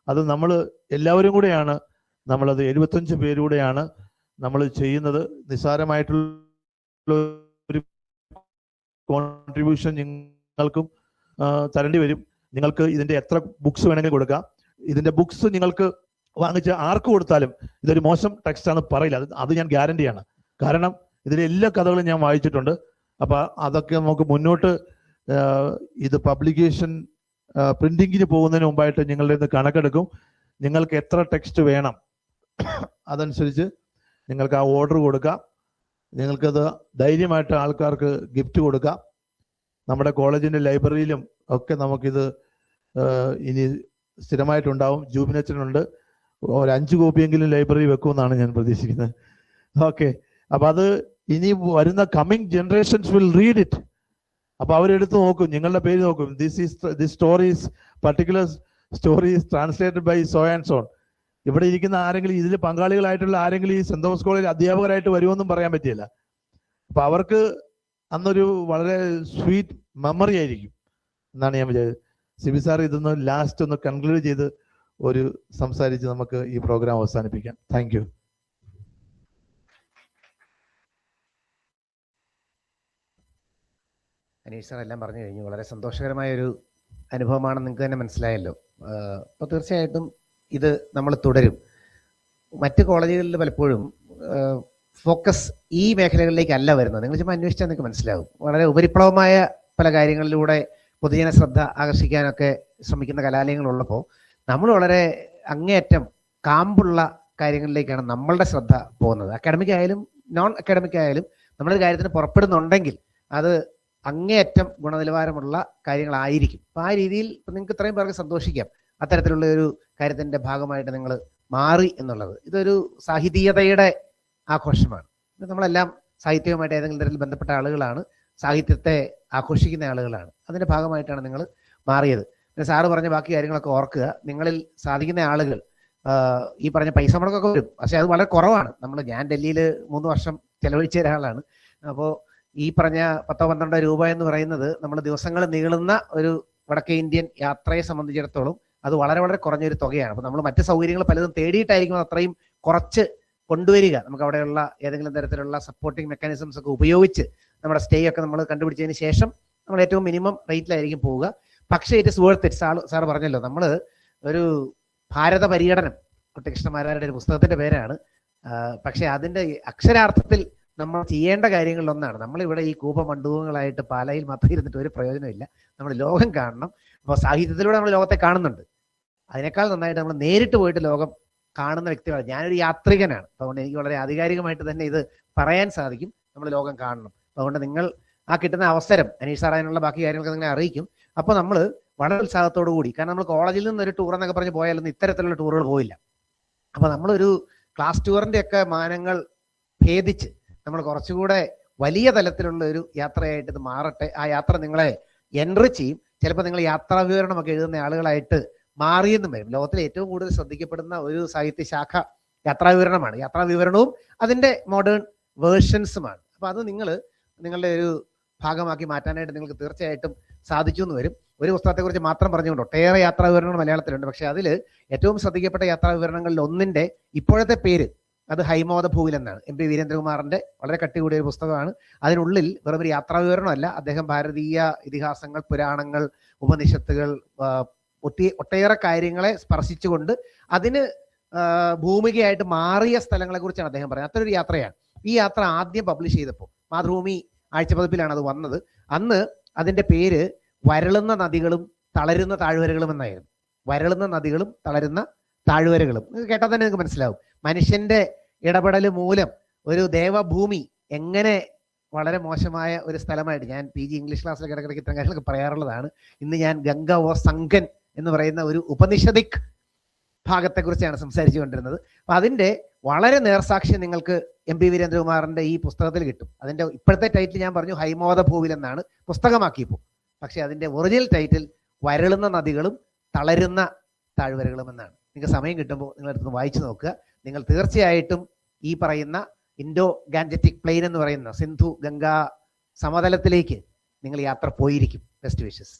അത് നമ്മൾ എല്ലാവരും കൂടെയാണ് നമ്മളത് 75 പേരൂടെയാണ് നമ്മൾ ചെയ്യുന്നത്. നിസ്സാരമായിട്ടുള്ള ഒരു കോൺട്രിബ്യൂഷൻ നിങ്ങൾക്കും തരേണ്ടി വരും. നിങ്ങൾക്ക് ഇതിൻ്റെ എത്ര ബുക്സ് വേണമെങ്കിൽ കൊടുക്കാം. ഇതിൻ്റെ ബുക്സ് നിങ്ങൾക്ക് വാങ്ങിച്ച് ആർക്ക് കൊടുത്താലും ഇതൊരു മോശം ടെക്സ്റ്റാണ് പറയില്ല, അത് ഞാൻ ഗ്യാരണ്ടിയാണ്. കാരണം ഇതിലെ എല്ലാ കഥകളും ഞാൻ വായിച്ചിട്ടുണ്ട്. അപ്പം അതൊക്കെ നമുക്ക് മുന്നോട്ട് ഇത് പബ്ലിക്കേഷൻ പ്രിന്റിങ്ങിന് പോകുന്നതിന് മുമ്പായിട്ട് നിങ്ങളുടെ നിന്ന് കണക്കെടുക്കും. നിങ്ങൾക്ക് എത്ര ടെക്സ്റ്റ് വേണം അതനുസരിച്ച് നിങ്ങൾക്ക് ആ ഓർഡർ കൊടുക്കാം. നിങ്ങൾക്കത് ധൈര്യമായിട്ട് ആൾക്കാർക്ക് ഗിഫ്റ്റ് കൊടുക്കാം. നമ്മുടെ കോളേജിൻ്റെ ലൈബ്രറിയിലും ഒക്കെ നമുക്കിത് ഇനി സ്ഥിരമായിട്ടുണ്ടാവും. ജൂബിനച്ചനുണ്ട്, ഒരു 5 കോപ്പിയെങ്കിലും ലൈബ്രറി വെക്കുമെന്നാണ് ഞാൻ പ്രതീക്ഷിക്കുന്നത്. ഓക്കെ, അപ്പം അത് ഇനി വരുന്ന coming generations will read it. അപ്പൊ അവരെടുത്ത് നോക്കും, നിങ്ങളുടെ പേര് നോക്കും, this stories particular stories translated by so and so. ഇവിടെ ഇരിക്കുന്ന ആരെങ്കിലും ഇതിൽ പങ്കാളികളായിട്ടുള്ള ആരെങ്കിലും ഈ സെന്റ് തോമസ് കോളേജിൽ അധ്യാപകരായിട്ട് വരുമെന്നും പറയാൻ പറ്റില്ല. അപ്പൊ അവർക്ക് അന്നൊരു വളരെ സ്വീറ്റ് മെമ്മറി ആയിരിക്കും എന്നാണ് ഞാൻ വിചാരിച്ചത്. സിബി സാർ ഇതൊന്ന് ലാസ്റ്റ് ഒന്ന് കൺക്ലൂഡ് ചെയ്ത് സംസാരിച്ച് നമുക്ക് ഈ പ്രോഗ്രാം അവസാനിപ്പിക്കാം. Thank you. അനീഷ് സാർ എല്ലാം പറഞ്ഞു കഴിഞ്ഞു. വളരെ സന്തോഷകരമായൊരു അനുഭവമാണെന്ന് നിങ്ങൾക്ക് തന്നെ മനസ്സിലായല്ലോ. അപ്പോൾ തീർച്ചയായിട്ടും ഇത് നമ്മൾ തുടരും. മറ്റ് കോളേജുകളിൽ പലപ്പോഴും ഫോക്കസ് ഈ മേഖലകളിലേക്കല്ല വരുന്നത്. നിങ്ങൾ ചുമ്മാ അന്വേഷിച്ചാൽ നിങ്ങൾക്ക് മനസ്സിലാവും. വളരെ ഉപരിപ്ലവമായ പല കാര്യങ്ങളിലൂടെ പൊതുജന ശ്രദ്ധ ആകർഷിക്കാനൊക്കെ ശ്രമിക്കുന്ന കലാലയങ്ങളുള്ളപ്പോൾ നമ്മൾ വളരെ അങ്ങേയറ്റം കാമ്പുള്ള കാര്യങ്ങളിലേക്കാണ് നമ്മളുടെ ശ്രദ്ധ പോകുന്നത്. അക്കാഡമിക് ആയാലും നോൺ അക്കാഡമിക് ആയാലും നമ്മളൊരു കാര്യത്തിന് പുറപ്പെടുന്നുണ്ടെങ്കിൽ അത് അങ്ങേയറ്റം ഗുണനിലവാരമുള്ള കാര്യങ്ങളായിരിക്കും. അപ്പം ആ രീതിയിൽ നിങ്ങൾക്ക് ഇത്രയും പേർക്ക് സന്തോഷിക്കാം. അത്തരത്തിലുള്ള ഒരു കാര്യത്തിൻ്റെ ഭാഗമായിട്ട് നിങ്ങൾ മാറി എന്നുള്ളത് ഇതൊരു സാഹിതീയതയുടെ ആഘോഷമാണ്. ഇത് നമ്മളെല്ലാം സാഹിത്യവുമായിട്ട് ഏതെങ്കിലും തരത്തിൽ ബന്ധപ്പെട്ട ആളുകളാണ്, സാഹിത്യത്തെ ആഘോഷിക്കുന്ന ആളുകളാണ്. അതിൻ്റെ ഭാഗമായിട്ടാണ് നിങ്ങൾ മാറിയത്. പിന്നെ സാറ് പറഞ്ഞ ബാക്കി കാര്യങ്ങളൊക്കെ ഓർക്കുക. നിങ്ങളിൽ സാധിക്കുന്ന ആളുകൾ ഈ പറഞ്ഞ പൈസ മുടക്കൊക്കെ വരും, പക്ഷെ അത് വളരെ കുറവാണ്. ഞാൻ ഡൽഹിയിൽ 3 വർഷം ചെലവഴിച്ച ഒരാളാണ്. അപ്പോൾ ഈ പറഞ്ഞ 10-12 രൂപ എന്ന് പറയുന്നത് നമ്മൾ ദിവസങ്ങൾ നീളുന്ന ഒരു വടക്കേ ഇന്ത്യൻ യാത്രയെ സംബന്ധിച്ചിടത്തോളം അത് വളരെ വളരെ കുറഞ്ഞൊരു തുകയാണ്. അപ്പോൾ നമ്മൾ മറ്റ് സൗകര്യങ്ങൾ പലതും തേടിയിട്ടായിരിക്കും അത്രയും കുറച്ച് കൊണ്ടുവരിക. നമുക്ക് അവിടെയുള്ള ഏതെങ്കിലും തരത്തിലുള്ള സപ്പോർട്ടിങ് മെക്കാനിസംസ് ഒക്കെ ഉപയോഗിച്ച് നമ്മുടെ സ്റ്റേ ഒക്കെ നമ്മൾ കണ്ടുപിടിച്ചതിന് ശേഷം നമ്മൾ ഏറ്റവും മിനിമം റേറ്റിലായിരിക്കും പോവുക. പക്ഷേ it is worth it. Sir പറഞ്ഞല്ലോ, നമ്മൾ ഒരു ഭാരത പര്യടനം, കുട്ടികൃഷ്ണമാരാരുടെ ഒരു പുസ്തകത്തിന്റെ പേരാണ്. പക്ഷെ അതിന്റെ അക്ഷരാർത്ഥത്തിൽ നമ്മൾ ചെയ്യേണ്ട കാര്യങ്ങളിൽ ഒന്നാണ്. നമ്മളിവിടെ ഈ കൂപമണ്ഡൂകങ്ങളായിട്ട് പാലയിൽ മാത്രം ഇരുന്നിട്ട് ഒരു പ്രയോജനമില്ല. നമ്മൾ ലോകം കാണണം. അപ്പോൾ സാഹിത്യത്തിലൂടെ നമ്മൾ ലോകത്തെ കാണുന്നുണ്ട്. അതിനേക്കാൾ നന്നായിട്ട് നമ്മൾ നേരിട്ട് പോയിട്ട് ലോകം കാണുന്ന വ്യക്തികളാണ്. ഞാനൊരു യാത്രികനാണ്, അതുകൊണ്ട് എനിക്ക് വളരെ ആധികാരികമായിട്ട് തന്നെ ഇത് പറയാൻ സാധിക്കും. നമ്മൾ ലോകം കാണണം. അതുകൊണ്ട് നിങ്ങൾ ആ കിട്ടുന്ന അവസരം അനീഷ് സാർ അതിനുള്ള ബാക്കി കാര്യങ്ങളൊക്കെ നിങ്ങളെ അറിയിക്കും. അപ്പോൾ നമ്മൾ വളരെ ഉത്സാഹത്തോടു കൂടി, കാരണം നമ്മൾ കോളേജിൽ നിന്നൊരു ടൂർ എന്നൊക്കെ പറഞ്ഞ് പോയാലൊന്നും ഇത്തരത്തിലുള്ള ടൂറുകൾ പോയില്ല. അപ്പോൾ നമ്മളൊരു ക്ലാസ് ടൂറിൻ്റെ ഒക്കെ മാനങ്ങൾ ഭേദിച്ച് നമ്മൾ കുറച്ചുകൂടെ വലിയ തലത്തിലുള്ള ഒരു യാത്രയായിട്ട് ഇത് മാറട്ടെ. ആ യാത്ര നിങ്ങളെ എൻറിച്ച് ചെയ്യും. ചിലപ്പോൾ നിങ്ങൾ യാത്രാ വിവരണമൊക്കെ എഴുതുന്ന ആളുകളായിട്ട് മാറിയെന്നും വരും. ലോകത്തിലെ ഏറ്റവും കൂടുതൽ ശ്രദ്ധിക്കപ്പെടുന്ന ഒരു സാഹിത്യ ശാഖ യാത്രാ വിവരണമാണ്. യാത്രാ വിവരണവും അതിൻ്റെ മോഡേൺ വേർഷൻസുമാണ്. അപ്പോൾ അത് നിങ്ങളുടെ ഒരു ഭാഗമാക്കി മാറ്റാനായിട്ട് നിങ്ങൾക്ക് തീർച്ചയായിട്ടും സാധിച്ചു എന്ന് വരും. ഒരു പുസ്തകത്തെക്കുറിച്ച് മാത്രം പറഞ്ഞുകൊണ്ട് ഒട്ടേറെ യാത്രാ വിവരണങ്ങൾ മലയാളത്തിലുണ്ട്. പക്ഷേ അതിൽ ഏറ്റവും ശ്രദ്ധിക്കപ്പെട്ട യാത്രാ വിവരണങ്ങളിൽ ഒന്നിൻ്റെ ഇപ്പോഴത്തെ പേര് അത് ഹൈമോദ ഭൂവിൽ എന്നാണ്. എം പി വീരേന്ദ്രകുമാറിന്റെ വളരെ കട്ടി കൂടിയ ഒരു പുസ്തകമാണ്. അതിനുള്ളിൽ വെറും ഒരു യാത്രാ വിവരണമല്ല, അദ്ദേഹം ഭാരതീയ ഇതിഹാസങ്ങൾ, പുരാണങ്ങൾ, ഉപനിഷത്തുകൾ, ഒട്ടേറെ കാര്യങ്ങളെ സ്പർശിച്ചുകൊണ്ട് അതിന് ഭൂമികയായിട്ട് മാറിയ സ്ഥലങ്ങളെ കുറിച്ചാണ് അദ്ദേഹം പറയുന്നത്. അത്രയൊരു യാത്രയാണ്. ഈ യാത്ര ആദ്യം പബ്ലിഷ് ചെയ്തപ്പോൾ മാതൃഭൂമി ആഴ്ചപ്പതിപ്പിലാണ് അത് വന്നത്. അന്ന് അതിന്റെ പേര് വരളുന്ന നദികളും തളരുന്ന താഴ്വരകളും എന്നായിരുന്നു. വരളുന്ന നദികളും തളരുന്ന താഴ്വരകളും. കേട്ടാൽ തന്നെ നിങ്ങൾക്ക് മനസ്സിലാവും മനുഷ്യന്റെ ഇടപെടൽ മൂലം ഒരു ദേവഭൂമി എങ്ങനെ വളരെ മോശമായ ഒരു സ്ഥലമായിട്ട്. ഞാൻ PG ഇംഗ്ലീഷ് ക്ലാസ്സിലൊക്കെ ഇടയ്ക്കിടയ്ക്ക് ഇത്തരം കാര്യങ്ങളൊക്കെ പറയാറുള്ളതാണ്. ഇന്ന് ഞാൻ ഗംഗ ഓ സംഗൻ എന്ന് പറയുന്ന ഒരു ഉപനിഷദിക് ഭാഗത്തെക്കുറിച്ചാണ് സംസാരിച്ചു കൊണ്ടിരുന്നത്. അപ്പൊ അതിന്റെ വളരെ നേർസാക്ഷ്യം നിങ്ങൾക്ക് MP വീരേന്ദ്രകുമാറിന്റെ ഈ പുസ്തകത്തിൽ കിട്ടും. അതിന്റെ ഇപ്പോഴത്തെ ടൈറ്റിൽ ഞാൻ പറഞ്ഞു ഹൈമോദ ഭൂവിൽ എന്നാണ് പുസ്തകമാക്കിയപ്പോൾ. പക്ഷെ അതിന്റെ ഒറിജിനൽ ടൈറ്റിൽ വരളുന്ന നദികളും തളരുന്ന താഴ്വരകളും എന്നാണ്. നിങ്ങൾക്ക് സമയം കിട്ടുമ്പോൾ നിങ്ങളെടുത്ത് വായിച്ചു നോക്കുക. നിങ്ങൾ തീർച്ചയായിട്ടും ഈ പറയുന്ന ഇൻഡോ ഗാൻജറ്റിക് പ്ലെയിൻ എന്ന് പറയുന്ന സിന്ധു ഗംഗാ സമതലത്തിലേക്ക് നിങ്ങൾ യാത്ര പോയിരിക്കും. Best wishes.